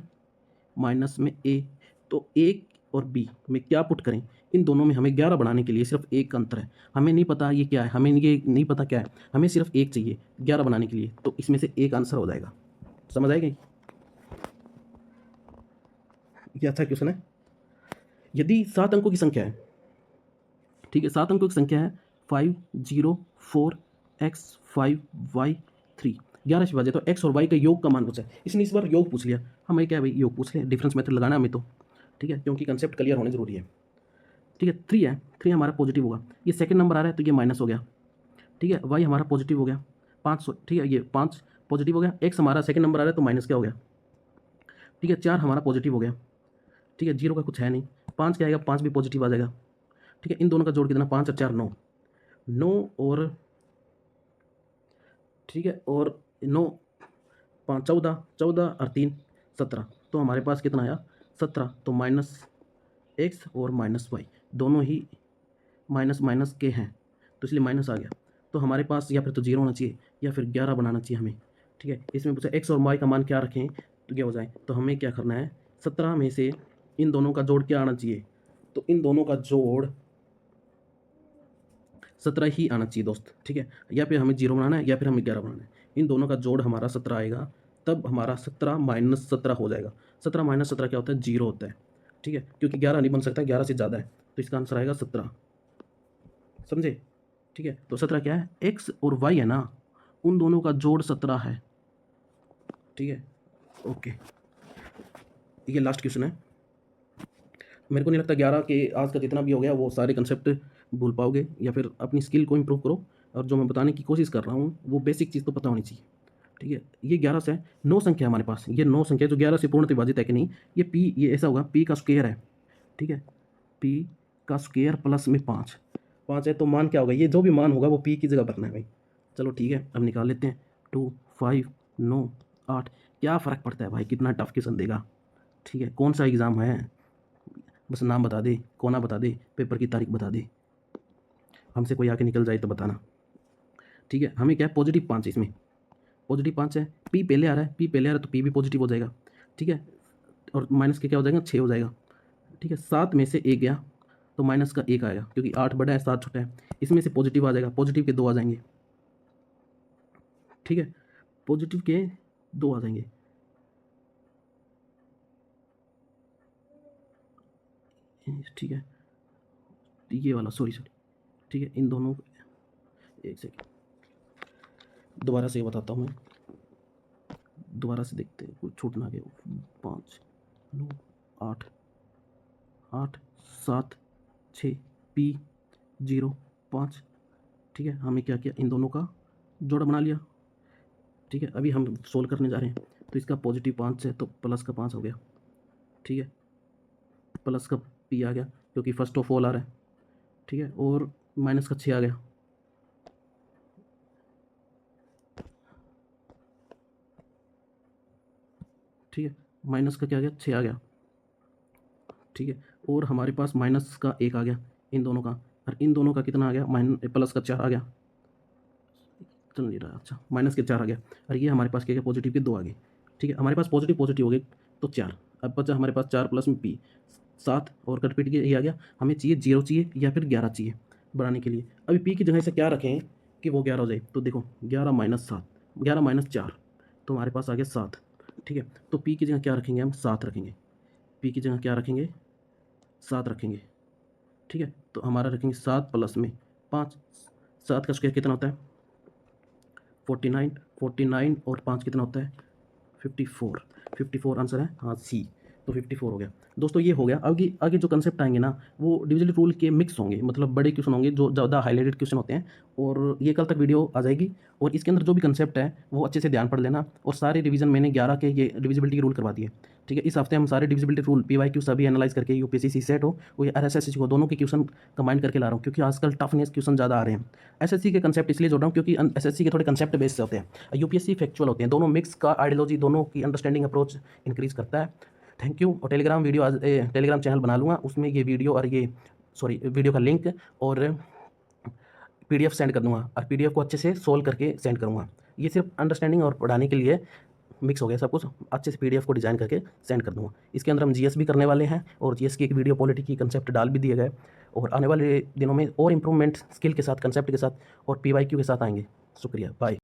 A: माइनस में ए। तो ए और बी में क्या पुट करें? इन दोनों में हमें 11 बनाने के लिए सिर्फ एक अंतर है। हमें नहीं पता ये क्या है, हमें ये नहीं पता क्या है, हमें सिर्फ एक चाहिए 11 बनाने के लिए, तो इसमें से एक आंसर हो जाएगा। समझ आएगी? ये अच्छा क्वेश्चन है। यदि 7 अंकों की संख्या है, ठीक है, 7 अंकों की संख्या है 5 0 4 x 5 y 3, 11 से विभाजित, तो x और y का योग का मान पूछा है। इसने इस बार योग पूछ लिया, हमें क्या है भाई, योग पूछ लिया, डिफरेंस मेथड लगाना हमें तो, ठीक है, क्योंकि कंसेप्ट क्लियर होने जरूरी है। ठीक है, 3 है, 3 हमारा पॉजिटिव होगा, ये सेकंड नंबर आ रहा है तो ये माइनस हो गया। ठीक है, y हमारा पॉजिटिव हो गया 5, ठीक है, ये 5 पॉजिटिव हो गया, x हमारा सेकंड नंबर आ रहा है तो माइनस क्या हो गया। ठीक है, 4 हमारा पॉजिटिव हो गया। ठीक है, 0 का कुछ है नहीं, 5 क्या आएगा, 5 भी पॉजिटिव आ जाएगा। ठीक है, इन दोनों का जोड़ कितना, 5 और 4 9, 9 और, ठीक है, और 9 5 14, 14 और 3 17, तो हमारे पास कितना आया 17, तो माइनस एक्स और माइनस वाई दोनों ही माइनस माइनस के हैं, तो इसलिए माइनस आ गया। तो हमारे पास या फिर तो 0 होना चाहिए या फिर 11 बनाना चाहिए हमें। ठीक है, इसमें पूछा एक्स और वाई का मान क्या रखें तो क्या हो जाए, तो हमें क्या करना है, 17 में से इन दोनों का जोड़ क्या आना चाहिए, तो इन दोनों का जोड़ 17 ही आना चाहिए दोस्त। ठीक है, या फिर हमें 0 बनाना है या फिर हमें 11 बनाना है, इन दोनों का जोड़ हमारा 17 आएगा, तब हमारा 17 माइनस 17 हो जाएगा। 17 माइनस 17 क्या होता है, 0 होता है। ठीक है, क्योंकि 11 नहीं बन सकता, 11 से ज़्यादा है, तो इसका आंसर आएगा 17। समझे? ठीक है, तो 17 क्या है, एक्स और वाई है ना, उन दोनों का जोड़ 17 है। ठीक है, ओके, ये लास्ट क्वेश्चन है। मेरे को नहीं लगता 11 के आज का जितना भी हो गया वो सारे कंसेप्ट भूल पाओगे, या फिर अपनी स्किल को इम्प्रूव करो, और जो मैं बताने की कोशिश कर रहा हूँ वो बेसिक चीज़ तो पता होनी चाहिए। ठीक है, ये 11 से 9 संख्या है हमारे पास, ये 9 संख्या जो 11 से पूर्ण विभाजित है कि नहीं, ये पी, ये ऐसा होगा पी का स्क्वायर है। ठीक है, पी का स्क्वायर प्लस में 5 है, तो मान क्या होगा, ये जो भी मान होगा वो पी की जगह भरना है भाई। चलो ठीक है, अब निकाल लेते हैं, 2 5 9 8, क्या फ़र्क पड़ता है भाई, कितना टफ क्वेश्चन देगा। ठीक है, कौन सा एग्ज़ाम है, बस नाम बता दे, कोना बता दे, पेपर की तारीख बता दे, हमसे कोई आके निकल जाए तो बताना। ठीक है, हमें क्या है, पॉजिटिव 5 है, इसमें पॉजिटिव 5 है, पी पहले आ रहा है, पी पहले आ रहा है तो पी भी पॉजिटिव हो जाएगा। ठीक है, और माइनस के क्या हो जाएगा, 6 हो जाएगा। ठीक है, 7 में से 1 गया तो माइनस का 1 आएगा, क्योंकि 8 बड़ा है 7 छोटा है, इसमें से पॉजिटिव आ जाएगा, पॉजिटिव के 2 आ जाएंगे। ठीक है, पॉजिटिव के 2 आ जाएंगे। ठीक है, ये वाला सॉरी, ठीक है, इन दोनों, एक सेकेंड दोबारा से बताता हूँ मैं, दोबारा से देखते हैं कुछ छूट ना गया। 5 9 8 8 7 6 पी 0 5। ठीक है, हमें क्या किया, इन दोनों का जोड़ा बना लिया। ठीक है, अभी हम सोल्व करने जा रहे हैं, तो इसका पॉजिटिव 5 है तो प्लस का 5 हो गया। ठीक है, प्लस का पी आ गया क्योंकि फर्स्ट ऑफ ऑल आ रहा है। ठीक है, और माइनस का 6 आ गया। ठीक है, माइनस का क्या आ गया, 6 आ गया। ठीक है, और हमारे पास माइनस का 1 आ गया इन दोनों का, और इन दोनों का कितना आ गया, प्लस का 4 आ गया। चल नहीं रहा, अच्छा माइनस के 4 आ गया, और ये हमारे पास क्या गया, पॉजिटिव के 2 आ गए। ठीक है, हमारे पास पॉजिटिव पॉजिटिव हो गए तो 4, अब बचा हमारे पास 4 प्लस में पी 7, और कट पीट के ये आ गया। हमें चाहिए 0 चाहिए या फिर 11 चाहिए बढ़ाने के लिए। अभी पी की जगह से क्या रखें कि वो 11 हो जाए, तो देखो 11 माइनस 7, 11 माइनस 4, तो हमारे पास आ गया 7। ठीक है, तो पी की जगह क्या रखेंगे, हम 7 रखेंगे, पी की जगह क्या रखेंगे, 7 रखेंगे। ठीक है, तो हमारा रखेंगे 7 प्लस में 5, 7 का स्क्वायर कितना होता है 49, 49 और 5 कितना होता है 54, 54 आंसर है, हाँ सी, तो 54 हो गया। दोस्तों ये हो गया, आगे आगे जो कंसेप्ट आएंगे ना वो डिविजन रूल के मिक्स होंगे, मतलब बड़े क्वेश्चन होंगे जो ज़्यादा हाईलाइटेड क्वेश्चन होते हैं, और ये कल तक वीडियो आ जाएगी, और इसके अंदर जो भी कंसेप्ट है वो अच्छे से ध्यान पढ़ लेना। और सारे रिवीजन मैंने 11 के ये डिविजिबिलिटी के रूल करवा दिए। ठीक है, इस हफ्ते हम सारे डिविजिबिलिटी रूल PYQ सभी एनालाइज करके यूपीएससी सेट हो वो RSSC को दोनों के क्वेश्चन कंबाइन करके ला रहा हूँ, क्योंकि आजकल टफनेस क्वेश्चन ज़्यादा आ रहे हैं। SSC के कंसेप्ट इसलिए जोड़ रहा हूँ क्योंकि SSC के थोड़े कंसेप्ट बेस्ड से होते हैं, UPSC फैक्चुअल होते हैं, दोनों मिक्स का आइडियोलॉजी, दोनों की अंडरस्टैंडिंग अप्रोच इंक्रीज करता है। Thank you. और टेलीग्राम वीडियो आज टेलीग्राम चैनल बना लूँगा, उसमें ये वीडियो और ये वीडियो का लिंक और PDF सेंड कर दूँगा, और PDF को अच्छे से सोल्व करके सेंड करूँगा। ये सिर्फ अंडरस्टैंडिंग और पढ़ाने के लिए मिक्स हो गया सब कुछ, अच्छे से पीडीएफ को डिज़ाइन करके सेंड कर दूँगा। इसके अंदर हम जीएस भी करने वाले हैं और जीएस की एक वीडियो पॉलिटी की कंसेप्ट डाल भी दिए गए और आने वाले दिनों में और इम्प्रूवमेंट स्किल के साथ, कंसेप्ट के साथ और पीवाईक्यू के साथ आएंगे। शुक्रिया, बाय।